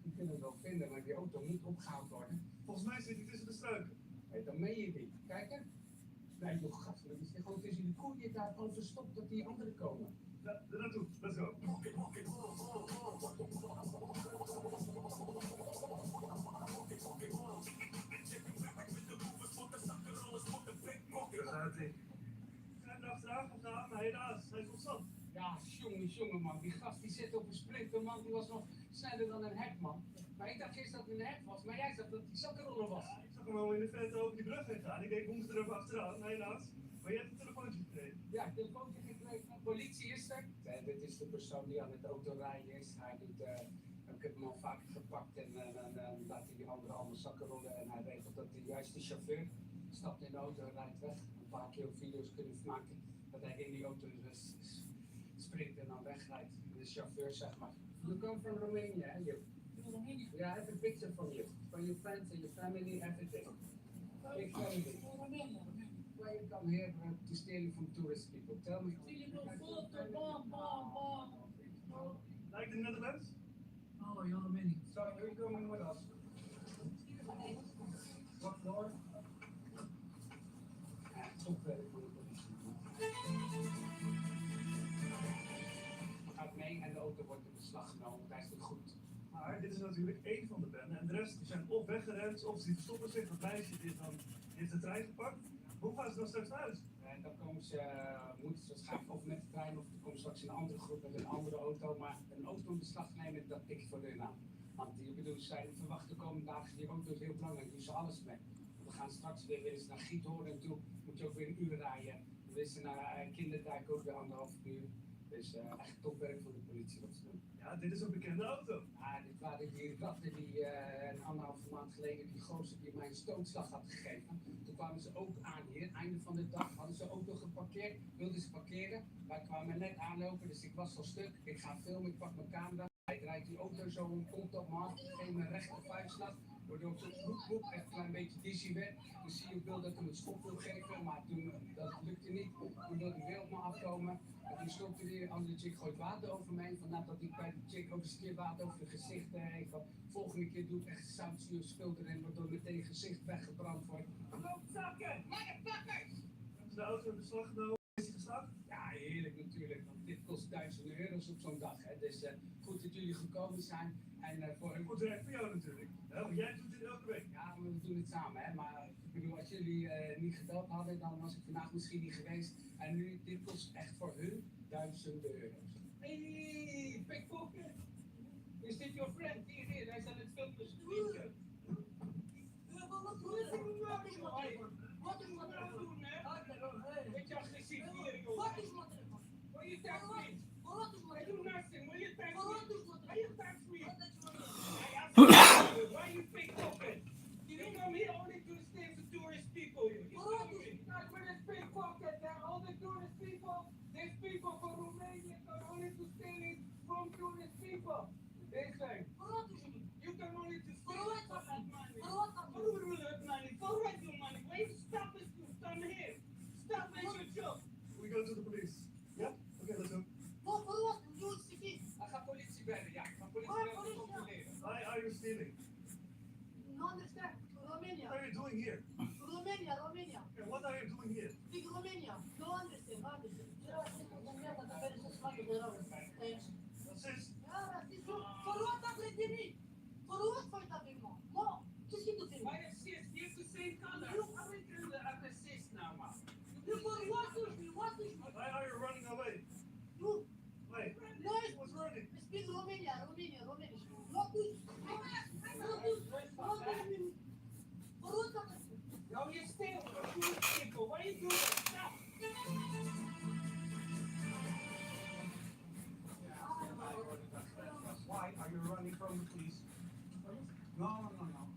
Die kunnen we wel vinden, maar die auto moet opgehaald worden. Volgens mij zit hij tussen de struiken. Hey, dan meen je niet. Kijk hè. Nee, joh, gast, die zit gewoon tussen die koeien daar al verstopt dat die anderen komen. Ja, er naartoe. Let's go. Daar gaat hij. Ik ga er achteraan gegaan, maar helaas, hij is ontsnapt. Ja, jongen man, die gast die zit op een sprinter man, die was nog sneller dan een hek man. Maar ik dacht eerst dat het een hek was, maar jij zag dat die zakkenroller was. Ja, ik zag hem al in de verte over die brug heen gaan. Ik denk, we moeten er even achteraan, maar helaas. Maar je hebt een telefoontje gekregen. Ja, een telefoontje gekregen. Politie is er. Dit is de persoon die aan het autorijden is. Hij doet, ik heb hem al vaker gepakt en dan laat hij die anderen allemaal zakken rollen. En hij regelt dat de juiste chauffeur stapt in de auto en rijdt weg. Een paar keer video's kunnen maken dat hij in die auto springt en dan wegrijdt. De chauffeur zeg maar. You come from Romania, hè? You. Romania? Yeah, I have a picture from you. From your friends and your family, everything. Big family. Romania. Why you come here to steal from tourist people? Tell me. Like the Netherlands? Oh, you're Romania. So you're coming with us? What floor? Gaat mee en de auto wordt in beslag genomen, want hij is niet goed. Maar dit is natuurlijk één van de benden en de rest die zijn of weggerend of die verstoppen zich. Dat meisje die heeft de trein gepakt. Hoe gaan ze dan straks naar huis? En dan komen ze, moeten ze waarschijnlijk of met de trein of er komt straks een andere groep met een andere auto. Maar een auto in beslag nemen, dat tik ik voor hun aan. Want ik bedoel, zij verwachten de komende dagen, die auto is heel belangrijk, doen ze alles mee. We gaan straks weer eens naar Giethoorn toe, moet je ook weer een uur rijden. We willen naar Kinderdijk ook weer 1,5 uur. Dus echt topwerk van de politie wat ze doen. Ja, dit is een bekende auto. Ja, dit waren die ratten die een 1,5 maand geleden die gozer die mij een stootslag had gegeven. Toen kwamen ze ook aan hier, einde van de dag hadden ze auto geparkeerd, wilden ze parkeren. Wij kwamen net aanlopen, dus ik was al stuk. Ik ga filmen, ik pak mijn camera. Hij draait die auto zo een kont op me af, geeft me een rechte vuistslag. Waardoor ik zo boep, echt een klein beetje dizzy werd. Dus zie je ook wel dat ik hem een schop wil geven, maar toen dat lukte niet. Toen wilde hij weer op me afkomen. En toen stopte weer een andere chick, gooit water over me heen. Van nadat ik bij die chick ook eens een keer water over het gezicht heeft. Van volgende keer doe ik echt zoutzuur spul erin, waardoor meteen je gezicht weggebrand wordt. Klootzakken, motherfuckers! Hebben ze de auto in beslag genomen? Is hij geslacht? Ja, heerlijk natuurlijk, want dit kost €1000 op zo'n dag. Hè. Dus goed dat jullie gekomen zijn. En voor Goed werk voor jou natuurlijk. Ja, want jij doet dit elke week. Ja, maar we doen het samen, hè. Maar ik bedoel, als jullie niet gebeld hadden, dan was ik vandaag misschien niet geweest. En nu, dit kost echt voor hun €1000. Hey, pickpocket! Is dit your friend? Hier, hij is aan het filmen, vriendje. Wat is wat er doen, hè? Beetje agressief hier, joh. Wat is wat er doen? Wil je touch me? I do nothing. Will you touch me? Will you touch me? Why you pickpocket? You come here only to steal the tourist people. You come here. Not with this pickpocket. They're all the tourist people. These people from Romania come only to steal it from tourist people. They say. You come only to steal it for that money. For that money. For what your money? Wait, stop it. Come here. Stop it, your job. We go to the police. Yeah? Okay, let's go. Hij gaat politie bellen, ja. Ga politie bellen controleren. Why are you stealing? No understand. Romania. What are you doing here? Romania, Romania. And what are you doing here? Big Romania. No understand, understand. Thanks. Racist? Ah, raciste. For what avec de me? For what fight avec moi? Moi, qu'est-ce que tu fais? Why assist? You're the same color. You are assist now, man. You for what push me? What push me? Why are you running away? You. Wait, No, you're still foolish people. What are you doing? Stop! Why are you running from the police? No.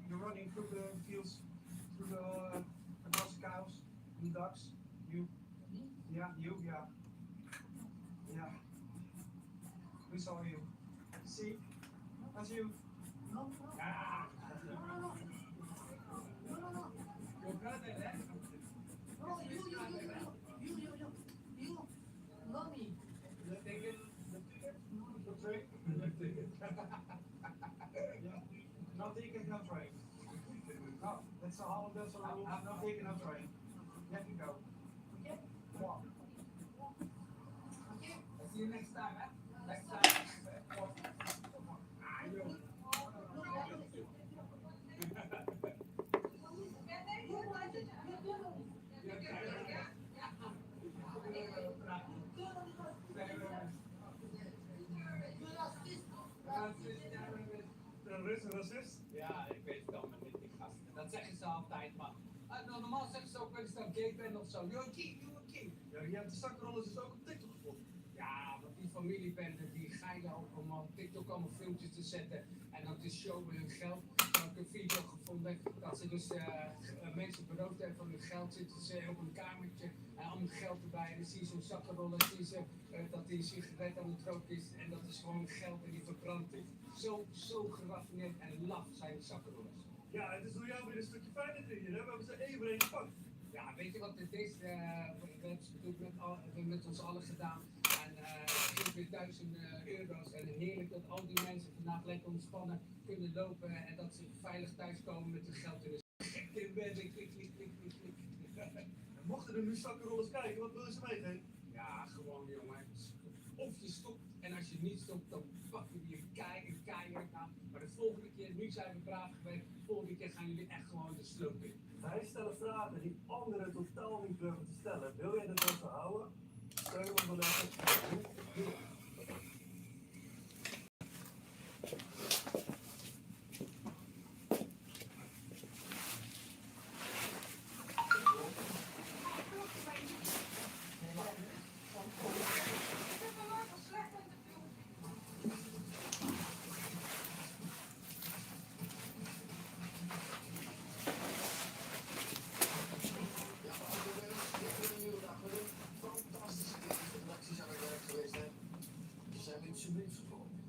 You're running through the fields, through the across cows and ducks. You. Yeah. We saw you. See? That's you. No. Your brother, eh? No, you, mommy. The ticket? The train? No ticket, no train. No, that's a rule. No ticket, no train. You have to go. Okay. Walk. I'll see you next time, eh? Next time. Walk. You. Racist? Ja, ik weet het allemaal niet, die gasten. Dat zeggen ze altijd, man. Normaal zeggen ze ook wel eens dat ik gay ben of zo. You're gay. Ja, je hebt de zakrollers dus ook op TikTok gevonden. Ja, want die familiebenden die geilen ook om op TikTok allemaal filmpjes te zetten en dan te showen hun geld. Ik heb een video gevonden dat ze dus mensen beroofd hebben van hun geld, zitten ze op een kamertje en allemaal geld erbij. En dan zie je zo'n zakkenroller, zie je dat die sigaret aan het roken is en dat is gewoon geld en die verbrand is. Zo geraffineerd en laf zijn de zakkenrollers. Ja, het is door jou weer een stukje fijner hier, hè? We hebben ze één voor één gepakt. Ja, weet je wat het is? We hebben het natuurlijk met ons allen gedaan. En het geeft weer €1000. En heerlijk dat al die mensen vandaag lekker ontspannen kunnen lopen. En dat ze veilig thuiskomen met hun geld in de gekke wedden. Klik. Mochten er nu zakkenrollers kijken, wat willen ze weten? Ja, gewoon jongen. Of je stopt. En als je niet stopt, dan pakken we je keihard aan. Maar de volgende keer, nu zijn we braaf geweest. De volgende keer gaan jullie echt gewoon de sloop in. Wij stellen vragen die anderen totaal niet durven te stellen. Wil jij dit wel houden? Steun ons dan even.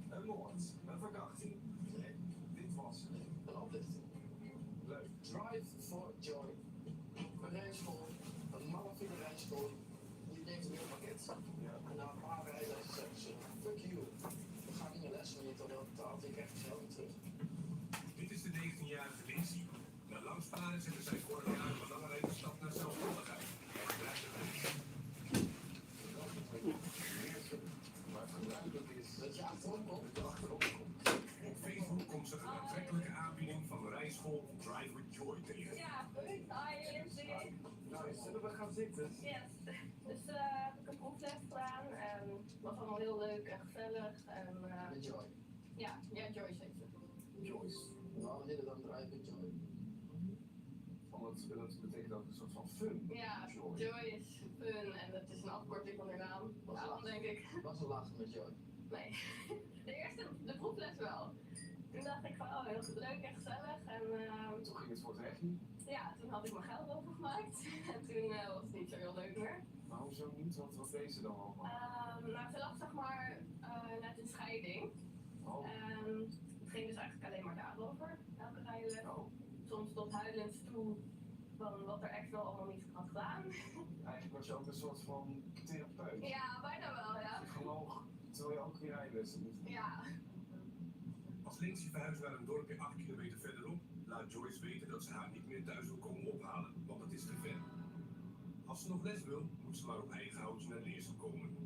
Een moord, een verkrachting. Nee, dit was een oplichting. Leuk. Drive for Joy. Een rijschool, een mannen voor de rijschool, die neemt een heel pakket. Ja. En na een paar rijlessen zeggen ze, fuck you. We gaan niet naar les meer totdat ik echt geld weer terug. Dit is de 19-jarige Lindsay. Na lang sparen zetten zij vorig jaar een belangrijke stap naar zelfstandigheid. Hij blijft het niet. Maar gebruikelijk is dat je achterom komt. Op Facebook komt ze een aantrekkelijke aanbieding van de rijschool Drive with Joy tegen. Ja, hi Lindsay. Nou, zullen we gaan zitten? Yes. Dus heb ik een proefles gedaan en het was allemaal heel leuk en gezellig. En, Met Joy. Ja, Joyce heet ze. Joyce. Waarom heet het dan Drive with Joy? Omdat dat betekent ook een soort van fun. Ja, Joy is fun en dat is een afkorting van haar naam. Daarom denk ik. Was een lachen met Joy? Nee. De proefles wel. Toen dacht ik van, oh, heel leuk en gezellig. En, toen ging het voor het rechtje. Ja, toen had ik mijn geld overgemaakt. En toen was het niet zo heel leuk meer. Maar hoezo niet? Wat deed ze dan allemaal? Nou, ze lag zeg maar net in scheiding. Oh. En het ging dus eigenlijk alleen maar daarover, elke rijles. Oh. Soms tot huilend toe van wat er echt wel allemaal niet had gedaan. Eigenlijk was je ook een soort van therapeut. Ja, bijna wel, ja. Psycholoog, terwijl je ook je rijlessen doet. Ja. Als Lindsay verhuist naar een dorpje 8 kilometer verderop, laat Joyce weten dat ze haar niet meer thuis wil komen ophalen, want dat is te ver. Als ze nog les wil, moet ze maar op eigen houtje naar leerstoel komen.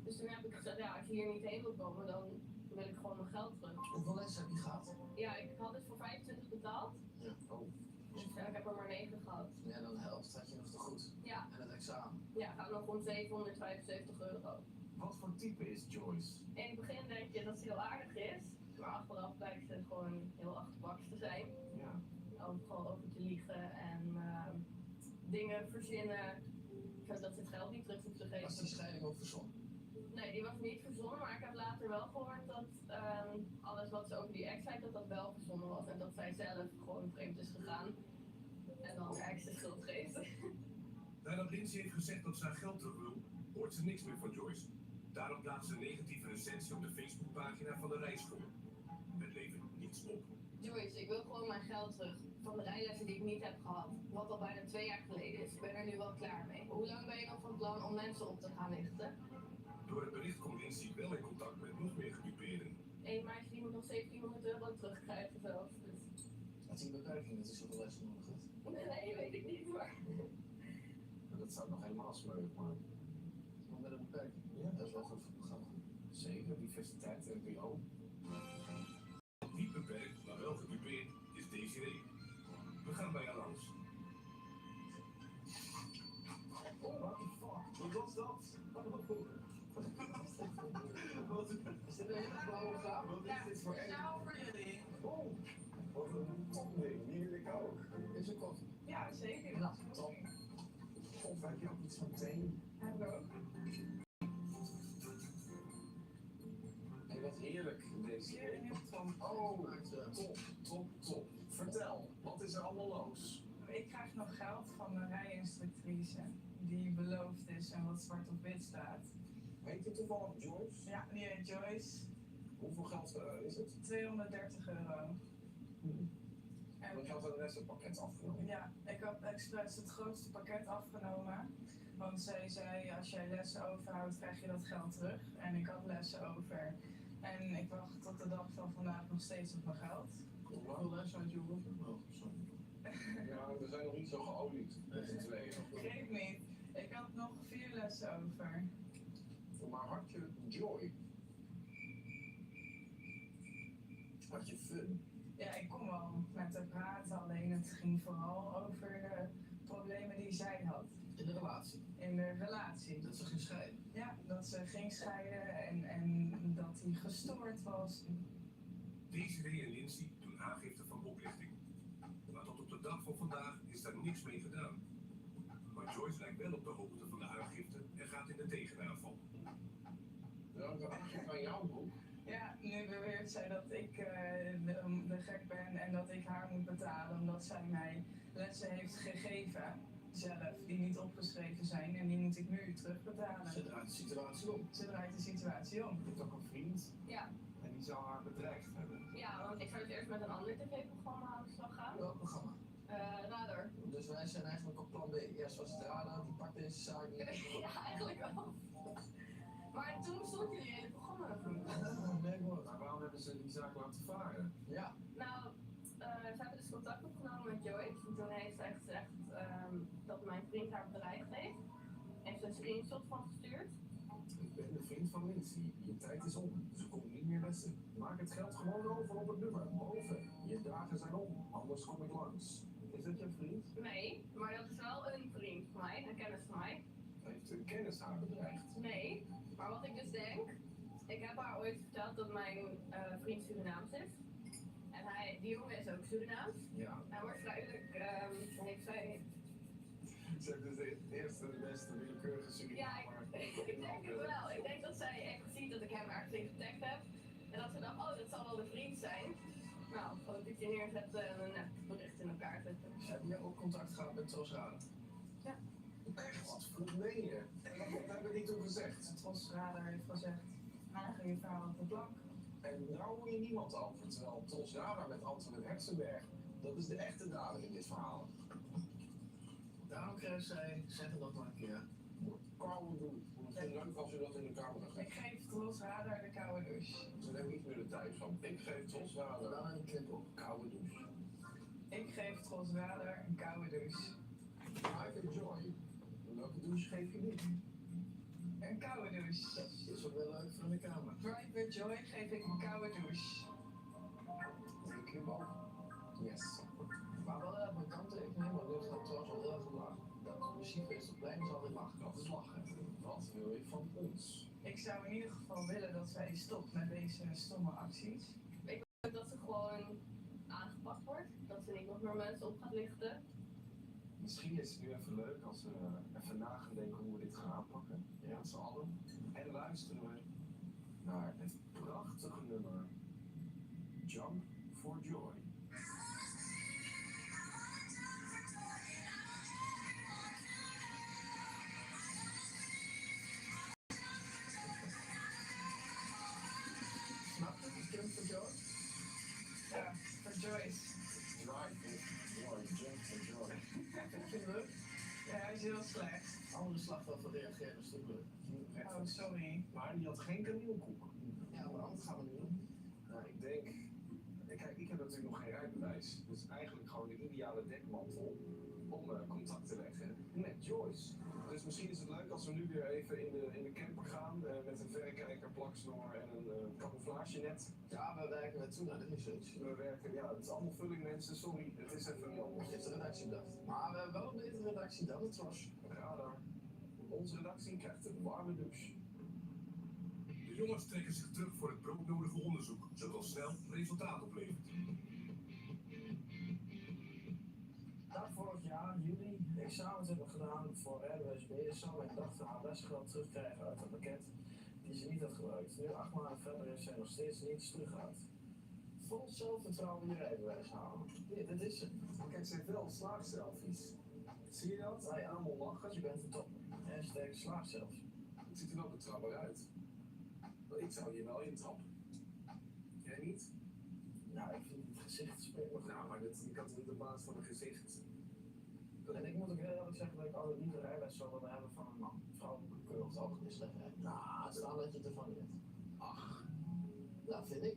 Dus toen heb ik gezegd, ja, als je hier niet heen wil komen, dan wil ik gewoon mijn geld terug. Hoeveel lessen heb je gehad? Ja, ik had het voor 25 betaald. Ja. Oh. Dus ik heb er maar 9 gehad. Ja, dan de helft had je nog te goed. Ja. En het examen. Ja, gaat nog om €775. Wat voor type is Joyce? In het begin denk je dat ze heel aardig is, maar achteraf blijkt ze gewoon heel achterbak dingen verzinnen, zodat ze het geld niet terug hoeft te geven. Was die scheiding ook verzonnen? Nee, die was niet verzonnen, maar ik heb later wel gehoord dat alles wat ze over die ex zei, dat dat wel verzonnen was. En dat zij zelf gewoon vreemd is gegaan. En dan de ex de schuld geeft. Nadat Lindsay heeft gezegd dat ze haar geld terug wil, hoort ze niks meer van Joyce. Daarom plaatst ze een negatieve recensie op de Facebookpagina van de rijschool. Het levert niets op. Joyce, ik wil gewoon mijn geld terug. Van de rijlessen die ik niet heb gehad. Wat al bijna 2 jaar geleden is. Ik ben er nu wel klaar mee. Hoe lang ben je nog van plan om mensen op te gaan lichten? Door het bericht komt Lindsay wel in contact met nog meer gedupeerden. Eén meisje die moet nog €1700 terugkrijgen zelfs. Dus... Had hij een beperking dat hij zoveel lessen nodig had? Nee, weet ik niet, maar... Dat zou nog helemaal smeuig maken. Maar met een beperking? Ja, dat is wel goed voor het programma. Zeker, diversiteit, NPO. Niet beperkt, maar wel gedupeerd, is Desiree. We gaan bij haar langs. Oh, what the fuck? Wat was dat? Is dit een hele blauwe gaaf? Wat is dit voor een? Nou, voor jullie. Oh, wat een topding. Die wil ik ook. Is het koffie? Ja, zeker. Nou, top. Of heb je ook iets van thee? Heb ik ook. Hey, wat heerlijk deze. Oh, top. Vertel, wat is er allemaal los? Ik krijg nog geld van de rijinstructrice die beloofd is en wat zwart op wit staat. Heet je toevallig Joyce? Ja, die heet Joyce. Hoeveel geld is het? €230. Want je had een lessenpakket afgenomen. Ja, ik had expres het grootste pakket afgenomen. Want zij zei, als jij lessen overhoudt, krijg je dat geld terug. En ik had lessen over. En ik wacht tot de dag van vandaag nog steeds op mijn geld. Hoeveel lessen had je over? Oh, sorry. Ja, we zijn nog niet zo geolied met z'n tweeën. Geef niet. Ik had nog 4 lessen over. Maar had je joy? Had je fun? Ja, ik kon wel met haar praten, alleen het ging vooral over de problemen die zij had. In de relatie? In de relatie. Dat ze ging scheiden? Ja, dat ze ging scheiden en dat hij gestoord was. Desiree en Lindsay doen aangifte van oplichting. Maar tot op de dag van vandaag is daar niks mee gedaan. Maar Joyce lijkt wel op de hoogte van de aangifte en gaat in de tegenaanval. Ja, de aangifte aan jouw boek. Ja, nu beweert zij dat ik de gek ben en dat ik haar moet betalen omdat zij mij lessen heeft gegeven, zelf, die niet opgeschreven zijn en die moet ik nu terugbetalen. Ze draait de situatie om. Ze draait de situatie om. Je hebt ook een vriend Ja. en die zou haar bedreigd hebben. Ja, want ik zou dus eerst met een ander tv-programma aan de slag gaan. Welk programma? Radar. Dus wij zijn eigenlijk op plan B. Eerst was het Radar, die pakt deze zaak niet. Ja, eigenlijk wel. Maar toen stond jullie hele programma nog niet. Nee, hoor. Maar waarom hebben ze die zaak laten varen? Ja. Nou, ze hebben dus contact opgenomen met Joyce. En toen heeft zij gezegd dat mijn vriend haar bedreigd heeft. Heeft een screenshot van gestuurd. Ik ben de vriend van Lindsay. Je tijd is om. Ze komt niet meer lessen. Maak het geld gewoon over op het nummer. Boven. Je dagen zijn om. Anders kom ik langs. Is dat je vriend? Nee, maar dat is wel een vriend van mij, een kennis van mij. Heeft een kennis haar bedreigd? Nee, maar wat ik dus denk, ik heb haar ooit verteld dat mijn vriend Surinaams is. En die jongen is ook Surinaams. Ja. En waarschijnlijk heeft zij... Ze heeft dus de eerste, de beste, willekeurige Surinamer. Ja, ik denk het wel. Ik denk dat zij echt ziet dat ik hem ergens in getagd heb. En dat ze dacht, oh, dat zal wel de vriend zijn. Nou, gewoon een beetje neerzetten en een bericht in elkaar zetten. Heb je ook contact gehad met Tros Radar? Ja. Echt? Wat meen je? Wat hebben die toen gezegd? Tros Radar heeft gezegd, nou, je verhaal op de plank. En daar hoor je niemand over, terwijl Tros Radar met Anton Heksenberg, dat is de echte dader in dit verhaal. Daarom kreeg zij, zeggen dat maar een keer. Koude doen. Ik vind het leuk als u dat in de camera zegt. Ik geef Tros Radar de koude douche. Ze nemen niet meer de tijd van. Ik geef Tros Radar wel een clip op. Koude douche. Ik geef Tros Radar een koude douche. Private Joy. Welke douche geef je niet? Een koude douche. Dat is ook wel leuk voor de camera. Private Joy geef ik een koude douche. Druk je bal. Yes. Maar wel uit mijn kanttekening, maar dit gaat trouwens wel heel erg omlaag. Dat muziek is op plein zal weer lachen. Dat is lachen. Wat wil je van ons? Ik zou in ieder geval willen dat zij stopt met deze stomme acties. Ik wil dat ze gewoon aangepakt wordt. Dat ze niet nog meer mensen op gaat lichten. Misschien is het nu even leuk als we even na gaan denken hoe we dit gaan aanpakken. Ja, met z'n allen. En luisteren we naar het prachtige nummer Jump for Joy. Snap je? Jump for Joy? Ja, voor Joyce. Drive for Joy, Jump for Joy. Vind je hem leuk? Ja, hij is heel slecht. Andere slachtoffer reageren een stuk leuk. Oh, sorry. Maar die had geen kaneelkoek. Ja, maar anders gaan we nu doen. Nou, ik denk... Kijk, ik heb natuurlijk nog geen rijbewijs. Dus eigenlijk gewoon de ideale dekmantel om contact te leggen met Joyce. Dus misschien is het leuk als we nu weer even in de camper gaan met een verrekijker, plaksnor en een camouflagenet. Ja, we werken naartoe naar de research. We werken, ja, het is allemaal vulling mensen, sorry, het is even niet anders. Het is de redactiedag. Maar we hebben wel een betere redactie dan het was. Radar. Onze redactie krijgt een warme douche. De jongens trekken zich terug voor het broodnodige onderzoek, zodat al snel resultaat oplevert. Dat vorig jaar, juli, examens hebben gedaan voor RWSB, zo en dachten haar lesgeld terugkrijgen uit het pakket die ze niet had gebruikt. Nu 8 maanden verder heeft zij nog steeds niets teruggehaald. Vol zelfvertrouwen je rijbewijs halen. Dit is het. Kijk, ze heeft wel slaagselfies. Zie je dat? Wij allemaal lachen, je bent een topper. Hashtag slaagselfie. Het ziet er wel betrouwbaar uit. Ik zou hier wel intrappen. Jij niet? Nou, ik vind het gezicht spelen. Nou, maar ik had niet op basis van een gezicht. En ik moet ook heel eerlijk zeggen dat ik altijd niet de rijbewijs zou willen hebben van een man. Vrouwelijke keur of het algemeen slecht rijden. Nou, staan dat je het ervan hebt. Ach. Dat vind ik.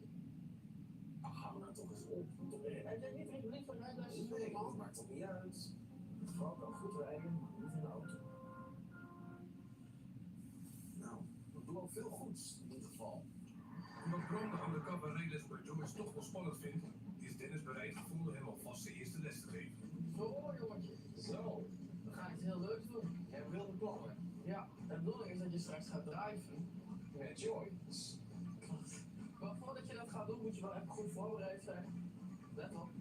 Ach, gaan we nou toch eens op. Heb jij niet republiek van rijbewijs? Nee, dat maakt toch niet uit. De vrouw kan goed rijden, maar niet in de auto. Nou, dat belooft veel goeds in ieder geval. Omdat Bram de undercover rijles bij Joyce toch wel spannend vindt, is Dennis bereid gevonden hem alvast zijn eerste les te geven. Zo, jongetje. Zo. Dan ga ik iets heel leuks doen. Jij wilde plannen. Ja, de bedoeling is dat je straks gaat drijven. Met Joyce. Maar voordat je dat gaat doen, moet je wel even goed voorbereid zijn. Let op.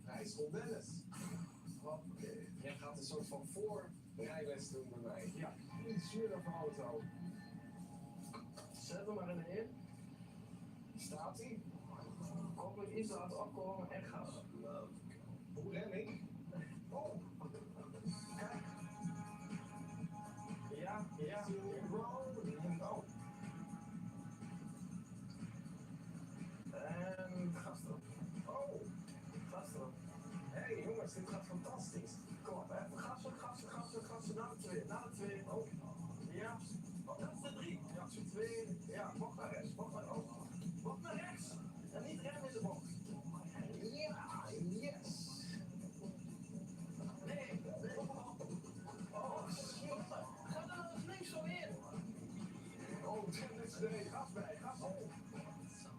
Rijschool Dennis. Oké. Jij gaat een soort van voorrijles doen bij mij. Ja. Iets zuurder van auto. Zet hem maar in de in. Staat hij? Koppeling iets laten afkomen en gas. Hoe rem ik? Oh. Kijk. Ja, ja. Oh. En gas erop. Oh. Gas erop. Hé jongens, dit gaat fantastisch. Kom op, even gassen, gassen, gassen, gassen. Naar de 2, naar de 2. Oh. Ja. Oh, dat is de 3. Ja, 2. Ja, bocht naar rechts, bocht naar rechts. Bocht naar rechts. En niet remmen in de bocht. Ja, yes. Nee, nee. Oh, shit. Ga er eens links zo in. Oh, Dennis, nee. Gas bij, gas op.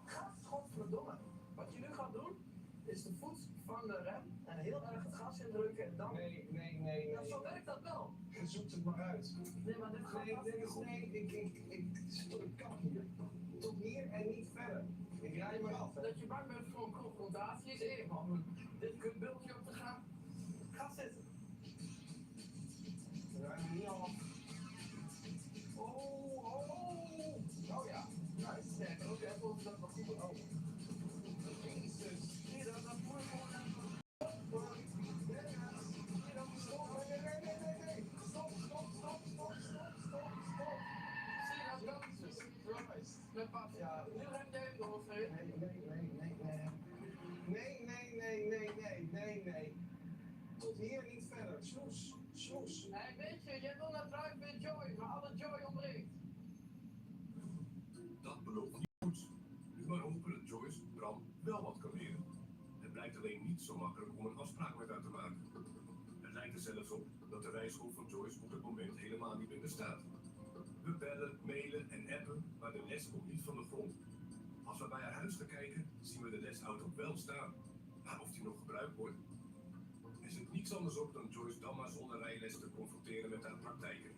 Gas, godverdomme. Wat je nu gaat doen, is de voet van de rem en heel erg het gas indrukken en dan... Nee. Ja, zo werkt dat wel. Je zoekt het maar uit. Nee, maar dit gaat Dennis, nee. Ik kan hier. Tot hier en niet verder. Ik rij maar af. Dat je bang bent voor een confrontatie is één, man. Dit bultje op te gaan. Ga zitten. Ik rij me niet af. Oh ja. Nice. Kijk, ook even of dat nog goed is. Oh. Jezus. Zie je dat? Dat moet je gewoon even... Met pas. Ja, nu rem jij hem door, Freek. Nee. Tot hier niet verder. Snoes. Hey, weet je, jij wil naar Drive with Joy, maar alle Joy ontbreekt. Dat belooft niet goed. Nu maar hopen dat Joyce Bram wel wat kan leren. Het blijkt alleen niet zo makkelijk om een afspraak met haar te maken. Het lijkt er zelfs op dat de rijschool van Joyce op het moment helemaal niet meer bestaat. We bellen, mailen en appen, maar de les komt niet van de grond. Als we bij haar huis gaan kijken, zien we de lesauto wel staan. Maar of die nog gebruikt wordt? Er zit niets anders op dan Joyce dan maar zonder rijles te confronteren met haar praktijken.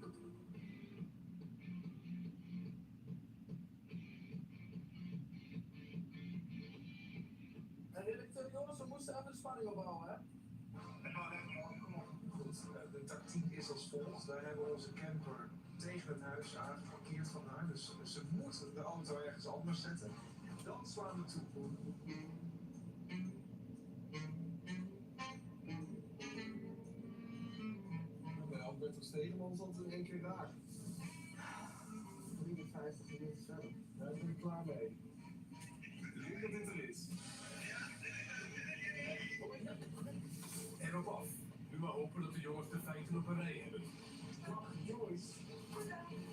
En redacteur, jongens, we moesten even de spanning opbouwen, hè? Goed, de tactiek is als volgt. Wij hebben onze camper tegen het huis aangeparkeerd van haar. Dus ze moet de auto ergens anders zetten. Dan slaan we toe. Bij Albertus Stegeman zat het in één keer raak. 53 minuten verder. Daar ben ik klaar mee. Ik denk dat dit er is. En op af. Nu maar hopen dat de jongens de feiten op een rij hebben. Dag Joyce.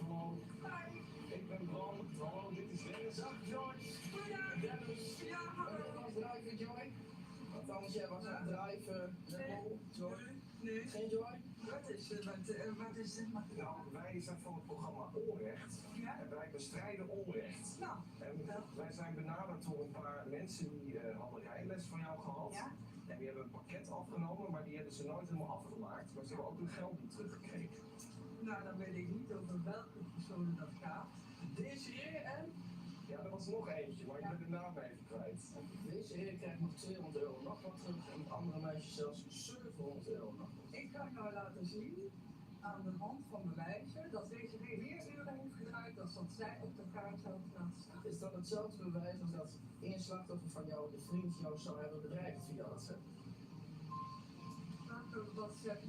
Hallo. Ik ben Bram. Hallo, dit is Dennis. Dag Joyce. Dennis. Ja, hallo. Ben je aan het drijven, Joy? Althans, jij was aan het drijven. Joy? Nee. Geen Joy? Wat is dit? Nou, wij zijn van het programma Onrecht. Ja? En wij bestrijden onrecht. Nou, En wij zijn benaderd door een paar mensen die hadden rijles van jou gehad. Ja? En die hebben een pakket afgenomen, maar die hebben ze nooit helemaal afgemaakt. Maar ze hebben ook hun geld niet teruggekregen. nou, dan weet ik niet over welke personen dat gaat. Deze heer en? Ja, er was nog eentje, maar ik ben de naam even kwijt. Deze heer krijgt nog €200 nog wat terug en het andere meisje zelfs €700 nog. Ik kan jou laten zien, aan de hand van bewijzen, dat deze meer uren heeft gedraaid dan dat zij op de kaart zou laten staan. Is dat hetzelfde bewijs als dat één slachtoffer van jou, de vriend, jou zou hebben bedreigd via WhatsApp?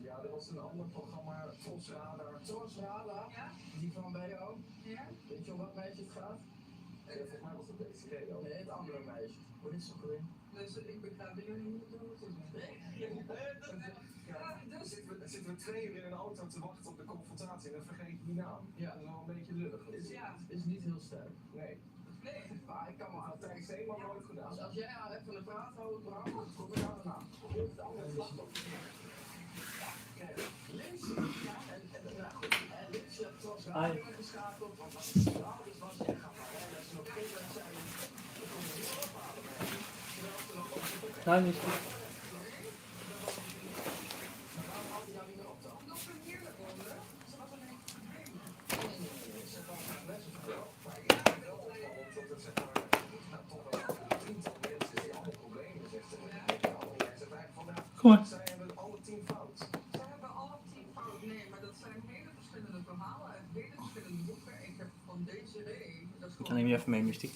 Ja, er was een ander programma, Tros Radar. Tros Radar? Ja? Die kwam bij jou? Ja? Weet je om wat meisje het gaat? Volgens mij was het deze regio. Nee, het andere meisje. Hoe is het ook alweer? Dus ik begrijp dat jullie niet doen wat Dan zitten we 2 uur in een auto te wachten op de confrontatie en dan vergeet je die naam. Ja. Dat is wel een beetje lullig. Is niet heel sterk. Nee. Nee. Maar ik kan me Dat heb ik helemaal nooit gedaan. als jij haar even in de praat houdt, Bram, dan kom ik aan de naam. Het andere slachtoffer. Kijk, Lindsay, en Lindsay heeft Tros Radar ingeschakeld, want als het de ouders was, en gaat maar rijden, dat ze nog geen mensen zijn, dan kon je niet ophalen. Terwijl ze nog op de Nein, nicht gut. waarom houdt hij jou niet meer op dan? Omdat ze heerlijk worden, ze was een echt probleem. Nee, ze kan geen lessen voor jou. Maar ik vind het wel opvallend dat het zeg maar, nou, toch wel een tiental mensen die alle problemen zegt. En dan denk je, oh, jij zegt eigenlijk van, Goed. nou, zij hebben alle 10 fout. Ze hebben alle 10 fout. Nee, maar dat zijn hele verschillende verhalen uit hele verschillende boeken. Ik heb van deze reden. Dan neem je even mee, Mystiek.